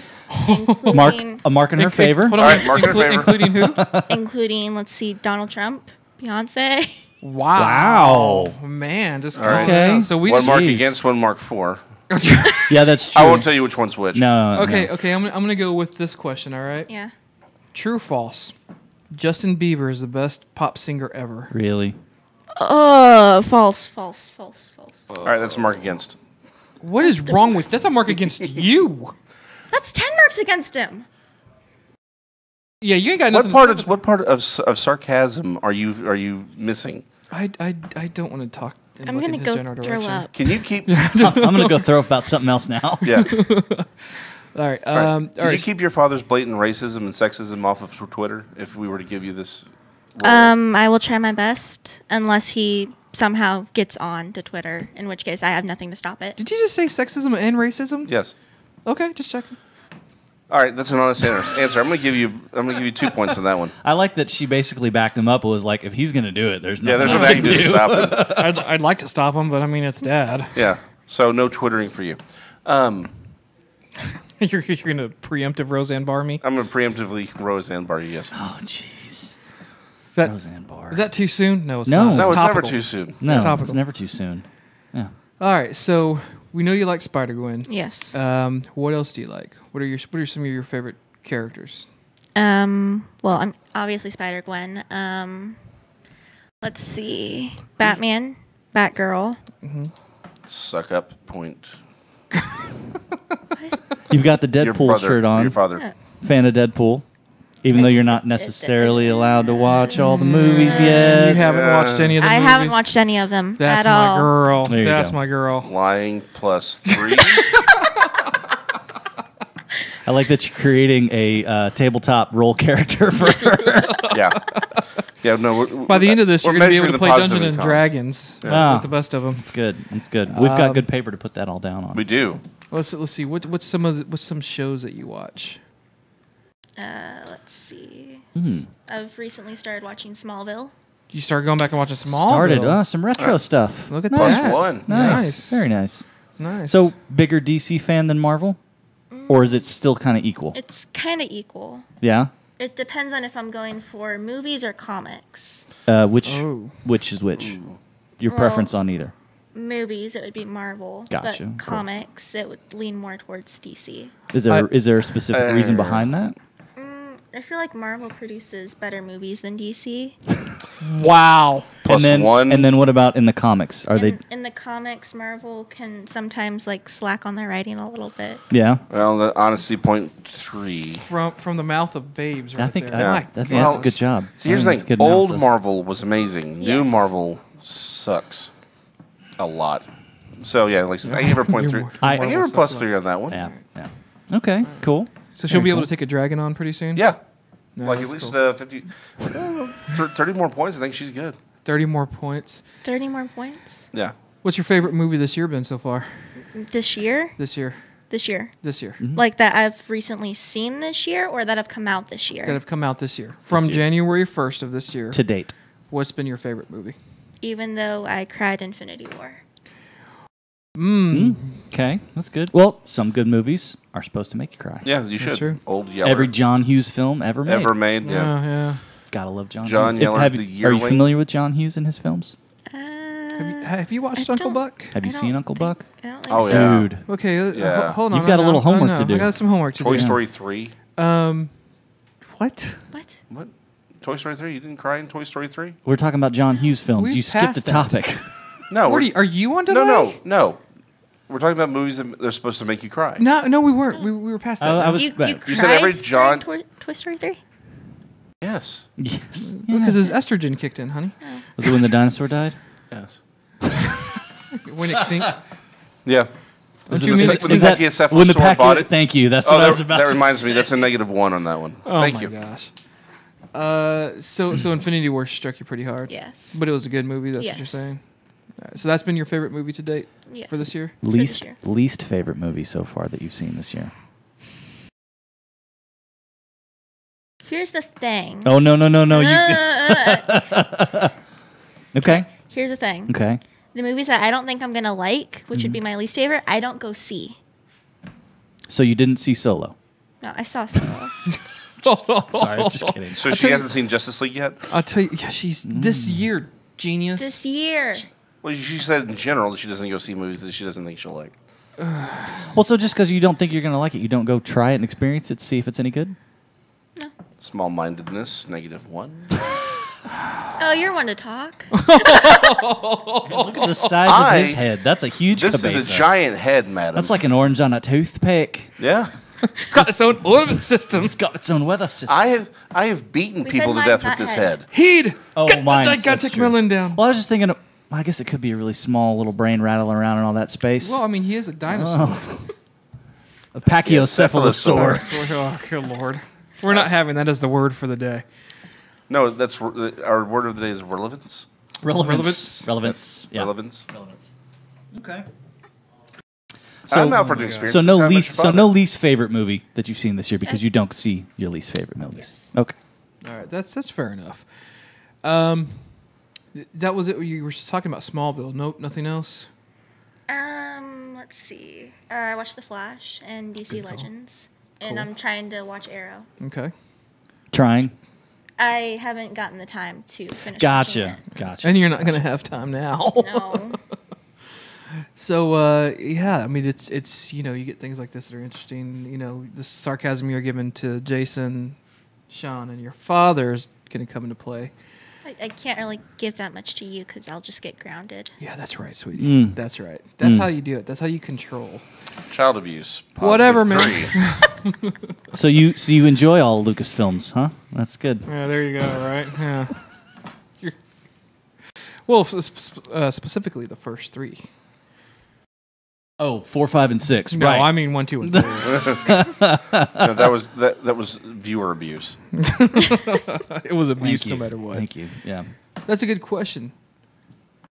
including Mark in her favor. Hold on, All right, mark in her favor. Including who? including let's see, Donald Trump, Beyonce. Wow. Man, just All right. Okay. So we One just mark Jeez. against, one mark for. Yeah, that's true. I won't tell you which one's which. No. Okay, no. okay. I'm gonna go with this question. All right. Yeah. True or false? Justin Bieber is the best pop singer ever. Really? False. All right, that's a mark against. What is wrong with that's a mark against you? That's 10 marks against him. Yeah, you ain't got nothing. What part of sarcasm are you missing? I don't want to talk. And I'm look gonna in his go general throw direction. up. Can you keep? I'm gonna go throw about something else now. Yeah. All right. All right. All Can you right. keep your father's blatant racism and sexism off of Twitter if we were to give you this? I will try my best unless he somehow gets on to Twitter, in which case I have nothing to stop it. Did you just say sexism and racism? Yes. Okay, just checking. All right, that's an honest answer. I'm gonna give you 2 points on that one. I like that she basically backed him up and was like, if he's gonna do it, there's Yeah, nothing there's I nothing can I can do to stop it. I'd like to stop him, but I mean it's Dad. Yeah. So no twittering for you. You're gonna preemptive Roseanne Barr me? I'm gonna preemptively Roseanne Barr you. Yes. Oh, jeez. Is that Roseanne Barr. is that too soon? No, it's No. not. No, it's never topical. too soon. No, It's topical. it's never too soon. Yeah. All right, so we know you like Spider-Gwen. Yes. What else do you like? What are some of your favorite characters? Well, I'm obviously Spider-Gwen. Let's see. Batman, Batgirl. Suck up point. You've got the Your Deadpool brother, shirt on. Your father. Fan of Deadpool. Even though you're not necessarily allowed to watch all the movies yet. You haven't watched any of the I movies? haven't watched any of them That's at my all. girl. There you That's go. my girl. Lying +3. I like that you're creating a tabletop role character for her. Yeah. Yeah. No. By the end of this, we're you're going to be able measuring to the play positive Dungeons and and con. Dragons Ah. with the best of them. It's good. It's good. We've got good paper to put that all down on. We do. Let's see. What's some shows that you watch? Let's see. Hmm. I've recently started watching Smallville. You started going back and watching Smallville. Started some retro stuff. Look at Nice. that. +1. Nice. Very nice. Nice. So, bigger DC fan than Marvel? Or is it still kind of equal? It's kind of equal. Yeah? It depends on if I'm going for movies or comics. Which Oh. which is which? Your Well- preference on either? Movies, it would be Marvel. Gotcha. But Cool. comics, it would lean more towards DC. Is there a specific reason behind that? I feel like Marvel produces better movies than DC. wow. +1. And then what about in the comics? Are they? In the comics, Marvel can sometimes like slack on their writing a little bit. Yeah. Well, the honesty +3. From the mouth of babes, right I think there. Yeah. I think Well, that's a good job. See, here's I the think thing. that's good Old analysis. Marvel was amazing. New Yes. Marvel sucks a lot. So yeah, like I gave her +3. I gave her +3 on that one. Yeah. Yeah. Okay. Cool. So she'll be able cool. to take a dragon on pretty soon. Yeah. No, Like at that's least cool. 50, 30 more points. I think she's good. 30 more points. 30 more points Yeah. What's your favorite movie this year been so far? this year. This year. This year, like that I've recently seen this year, or that have come out this year. That have come out this year. From year. January 1st of this year. To date. What's been your favorite movie? Even though I cried Infinity War. Okay, that's good. Well, some good movies are supposed to make you cry. Yeah, you should. true. Old Yeller. Every John Hughes film ever made. ever made. Yeah. Yeah. Gotta love John. John Hughes. Yeller, Have the are you yearling. familiar with John Hughes and his films? Have you watched I Uncle don't- Buck? Have you I seen don't Uncle think- Buck? I don't think Oh, so. yeah. Dude, Okay, Yeah. hold on. You've got a little homework to do. I got some homework to Toy do. Story 3. What? What? What? Toy Story 3? You didn't cry in Toy Story 3? we're talking about John Hughes films. We've You skipped the passed that. topic. No. Are you on no, delay? no. We're talking about movies that they're supposed to make you cry. No, we weren't. We were past that. I now. was- You You cried said every during John- Toy Story 3? Yes. Yes. Because his estrogen kicked in, honey. Was it when the dinosaur died? Yes. When extinct. Yeah. Don't Is you it mean when extinct? the Pachycephalosaur when the bought it? Thank you. That's Oh, what I was about that to reminds say. me. That's a -1 on that one. Oh Thank my you. gosh. So Infinity War struck you pretty hard. Yes. But it was a good movie. That's what you're Yes. saying. All right, so that's been your favorite movie to date Yeah. for this year. Least year. least favorite movie so far that you've seen this year. Here's the thing. Oh no. Okay. Here's the thing. Okay. The movies that I don't think I'm gonna like, which would be my least favorite, I don't go see. So you didn't see Solo? No, I saw Solo. Sorry, I'm just kidding. So she hasn't seen Justice League yet? I'll tell you, yeah, she's this year, genius. This year. Well, she said in general that she doesn't go see movies that she doesn't think she'll like. Well, so just because you don't think you're going to like it, you don't go try it and experience it, see if it's any good? No. Small-mindedness, -1. Oh, you're one to talk. Look at the size of his head. That's a huge This cabeza. is a giant head, madam. That's like an orange on a toothpick. Yeah. It's got its own orbit system. It's got its own weather system. I have beaten We people said to death mine's with this not head. Heed. Oh, Get mine's- the that's gigantic true. melon down. Well, I was just thinking, I guess it could be a really small little brain rattling around in all that space. Well, I mean, he is a dinosaur. A pachyocephalosaur. Oh, good lord. We're not having that as the word for the day. No, that's our word of the day is relevance. Relevance. Yeah. Relevance. Okay. I'm out for new experiences. So no Have least, much so fun. no least favorite movie that you've seen this year because you don't see your least favorite movies. Okay. All right, that's fair enough. That was it. You were just talking about Smallville. Nope, nothing else. Let's see. I watched The Flash and DC Legends, and I'm trying to watch Arrow. Okay. Trying. I haven't gotten the time to finish. Gotcha. Watching And you're not gonna have time now. it. No. So yeah, I mean it's you know, you get things like this that are interesting. You know, the sarcasm you're giving to Jason, Sean, and your father's gonna come into play. I can't really give that much to you because I'll just get grounded. Yeah, that's right, sweetie. That's right. That's how you do it. That's how you control. Child abuse. Whatever, Positive man. 3. So you enjoy all Lucasfilms, huh? That's good. Yeah, there you go. Right. Yeah. Well, specifically the first three. Oh, 4, 5, and 6. No, right. I mean 1, 2, and 3. No, that was viewer abuse. It was Thank abuse you. no matter what. Thank you. Yeah. That's a good question.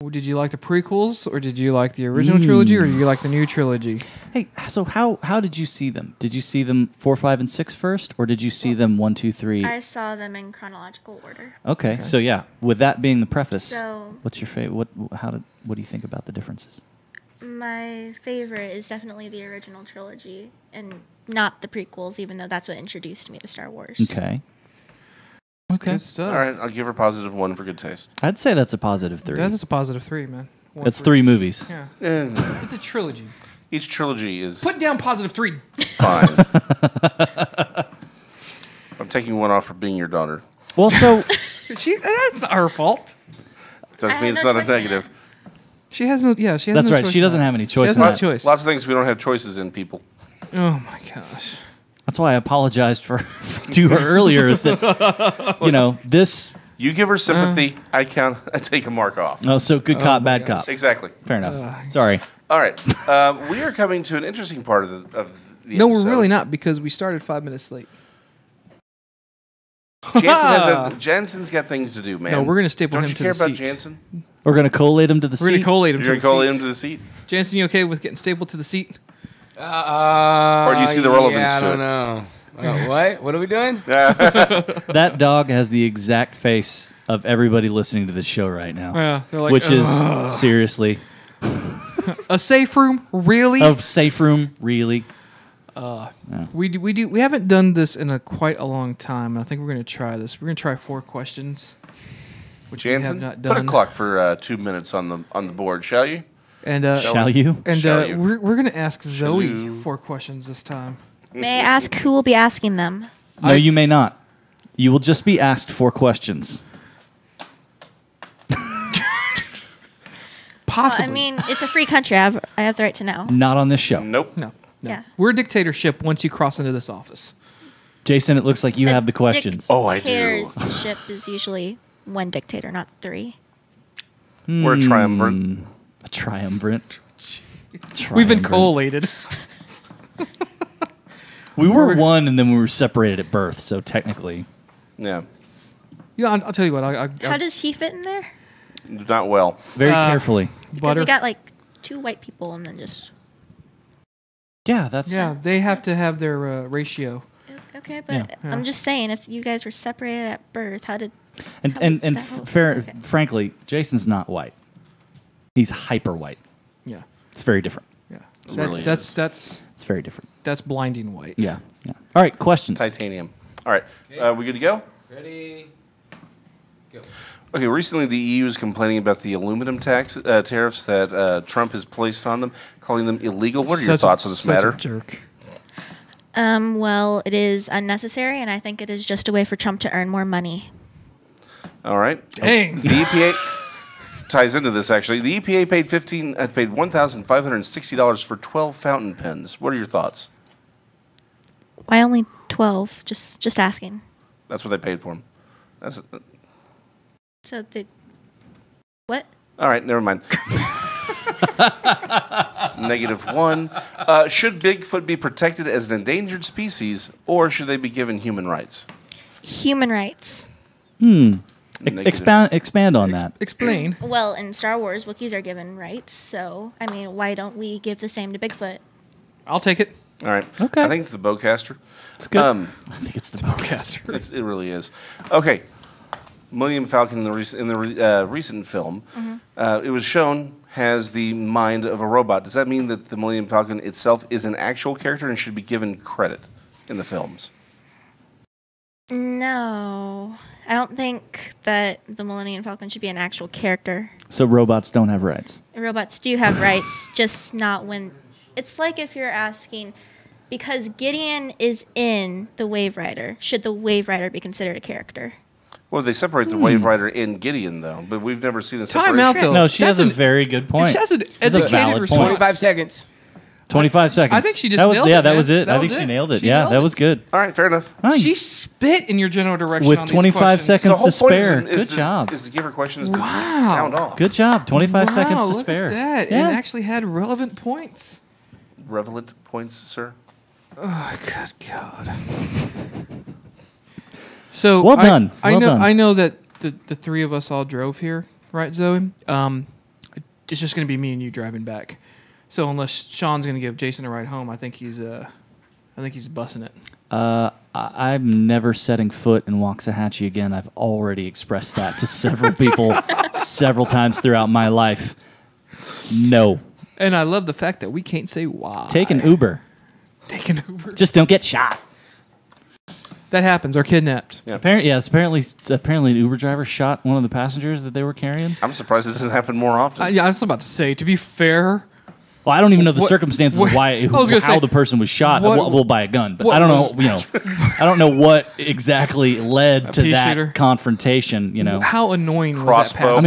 Did you like the prequels, or did you like the original trilogy, or did you like the new trilogy? Hey, so how did you see them? Did you see them 4, 5, and 6 first, or did you see them 1, 2, 3? I saw them in chronological order. Okay, so yeah, with that being the preface, So what's your favorite? What do you think about the differences? my favorite is definitely the original trilogy, and not the prequels, even though that's what introduced me to Star Wars. Okay. Good stuff. All right, I'll give her +1 for good taste. I'd say that's a positive 3. That's a positive 3, man. That's 3 movies. Yeah, Eh, it's a trilogy. each trilogy is Put down +3. fine. I'm taking one off for being your daughter. Well, so That's not her fault. Doesn't I mean have it's no not a choice in negative. She has no. Yeah, she has. that's no right. choice She in doesn't that. have any She choice has in no that. choice. Lots of things we don't have choices in, people. Oh my gosh. That's why I apologized to her earlier. Is that this? You give her sympathy, I take a mark off. Oh, so good cop, my bad gosh. cop. Exactly. Fair enough. Sorry. All right, we are coming to an interesting part of the No, we're episode. really not because we started 5 minutes late. Jansen's got things to do, man. No, we're gonna staple Don't him you to care the about seat. Jansen? We're gonna collate him to the We're gonna seat. collate him You're to gonna call the him seat. to the seat, Jansen, you okay with getting stapled to the seat? or do you see the relevance I to don't it? know. What? What are we doing? That dog has the exact face of everybody listening to this show right now, Yeah, they're like, which is seriously a safe room, really? of safe room. Really, We haven't done this in quite a long time. I think we're gonna try this. We're gonna try 4 questions, which Jansen, we have not put a done. clock for 2 minutes on the board, shall you? And shall you? And Shall you? we're gonna ask Zoe you? 4 questions this time. May I ask who will be asking them? No, you may not. You will just be asked 4 questions. Possibly. I mean, it's a free country. I have the right to know. Not on this show. Nope. no. Yeah. We're a dictatorship once you cross into this office. Jason, it looks like you have the questions. Oh, I do. Dictatorship is usually 1 dictator, not 3. We're a triumvirate. A triumvirate. We've been Triumvirate. collated. We were one, and then we were separated at birth. So technically, Yeah, You know, I'll tell you what. How does he fit in there? not well. very carefully. Because butter? we got like 2 white people and then just. Yeah, that's. Yeah, they have to have their ratio. Okay, but I'm just saying, if you guys were separated at birth, how did? Frankly, Jason's not white. He's hyper white. Yeah. It's very different. Yeah. It's very different. That's blinding white. Yeah. All right, questions. Titanium. All right, we good to go? Ready? Go. Okay, recently the EU is complaining about the aluminum tariffs that Trump has placed on them, calling them illegal. What are your thoughts on this matter? A jerk. Well, it is unnecessary, and I think it is just a way for Trump to earn more money. All right. Dang. The EPA ties into this, actually. The EPA paid $1,560 for 12 fountain pens. What are your thoughts? Why only 12? Just asking. That's what they paid for them. So they... What? All right, never mind. -1. Should Bigfoot be protected as an endangered species, or should they be given human rights? Human rights. Expand on that. Explain. Well, in Star Wars, Wookiees are given rights, so, I mean, why don't we give the same to Bigfoot? I'll take it. All right. Okay. I think it's the bowcaster. It's good. I think it's the bowcaster. It really is. Okay. Millennium Falcon in the recent film, it was shown has the mind of a robot. Does that mean that the Millennium Falcon itself is an actual character and should be given credit in the films? No. I don't think that the Millennium Falcon should be an actual character. So robots don't have rights. Robots do have rights, just not when... It's like if you're asking, because Gideon is in the Wave Rider, should the Wave Rider be considered a character? Well, they separate the Wave Rider in Gideon, though, but we've never seen the separation. Time out, though. No, she has a very good point. She has an That's a educated valid response. point. 25 seconds. 25 seconds. I think she just that was, nailed it, Yeah, that man. was it. That I think was she it. nailed it. She Yeah, nailed that it. was good. All right, fair enough. She spit in your general direction With on these 25 questions. seconds The whole to point spare. is Good to, job. is to give her questions to Wow. sound off. Good job. 25 seconds to look spare. At that. Yeah. And actually had relevant points. Relevant points, sir. Oh, good God. So Well done. I Well know. done. I know that the three of us all drove here, right, Zoe? It's just going to be me and you driving back. So unless Sean's going to give Jason a ride home, I think he's bussing it. I'm never setting foot in Waxahachie again. I've already expressed that to several people several times throughout my life. No. And I love the fact that we can't say why. Take an Uber. Take an Uber. Just don't get shot. That happens. Or kidnapped. Yeah. Apparently an Uber driver shot one of the passengers that they were carrying. I'm surprised it doesn't happen more often. Yeah, I was about to say, to be fair, Well, I don't even know the What- circumstances what- of why I was gonna how say, the person was shot. what- Well, by a gun, but what I don't was- know. I don't know what exactly led to pea that shooter? confrontation. how annoying was that Crossbow. passenger? I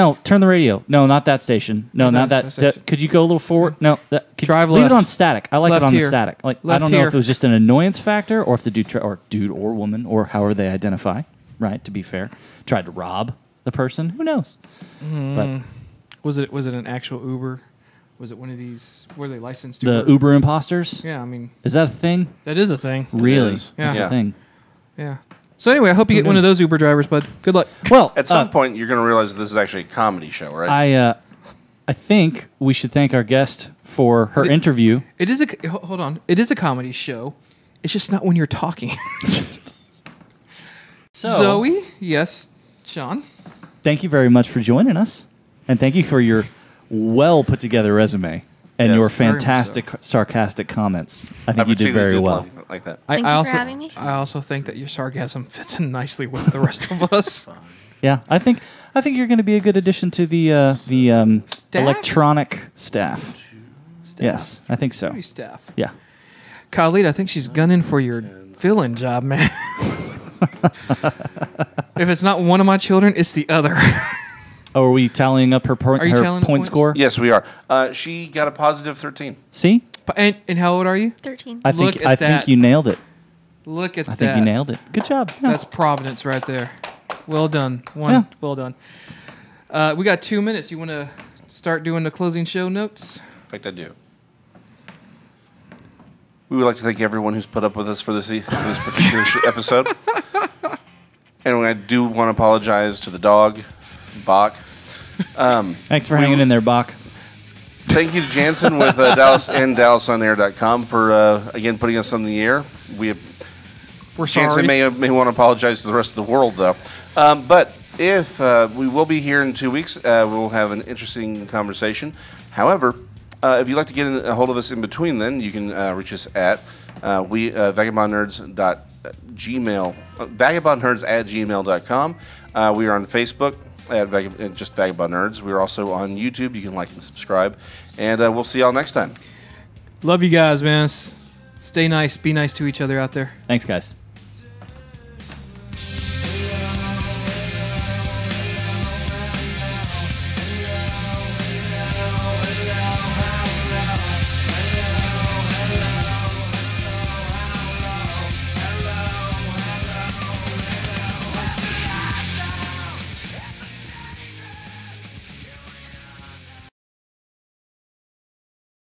mean, turn the radio. No, not that station. No, not that. station. Could you go a little forward? No, Drive leave left. it on static. I like Left it on here. the static. Like I Left don't know here. if it was just an annoyance factor or if the dude or woman or however they identify. Right, to be fair, tried to rob the person. Who knows? But Was it an actual Uber? Was it one of these? Were they licensed? the Uber imposters. Yeah, I mean Is that a thing? that is a thing. Really? is. Yeah. That's Yeah. a thing. Yeah. So anyway, I hope you get one of those Uber drivers, bud. Good luck. Well, At some point, you're going to realize this is actually a comedy show, right? I think we should thank our guest for her interview. It is hold on. It is a comedy show. It's just not when you're talking. So, Zoe, yes, Sean. thank you very much for joining us, and thank you for your well put together resume and Yes, your very much fantastic sarcastic comments. I think I you did very well. Like that. Thank you also, for having me. I also think that your sarcasm fits in nicely with the rest of us. Yeah, I think you're going to be a good addition to the Staff? electronic staff. Yes, I think so. Maybe staff. Yeah. Khalid, I think she's gunning for your fill-in job, man. If it's not one of my children, it's the other. Oh, are we tallying up her, Are you her tallying the point points? score? Yes, we are. She got a positive 13. See, And how old are you? 13. I Look think at I that. think you nailed it. Look at I that. think you nailed it. Good job. Yeah. That's Providence right there. Well done. Yeah. Well done. We got 2 minutes. You want to start doing the closing show notes? In fact, I do. We would like to thank everyone who's put up with us for this particular episode. And I do want to apologize to the dog, Bach. Thanks for hanging in there, Bach. Thank you to Jansen with Dallas and DallasOnAir.com for, again, putting us on the air. We We're Jansen sorry. may want to apologize to the rest of the world, though. But if we will be here in 2 weeks, we'll have an interesting conversation. However, if you'd like to get a hold of us in between then, you can reach us at vagabondnerds@gmail.com. We are on Facebook at just Vagabond Nerds. We're also on YouTube. You can like and subscribe. And we'll see y'all next time. Love you guys, man. Stay nice. Be nice to each other out there. Thanks, guys.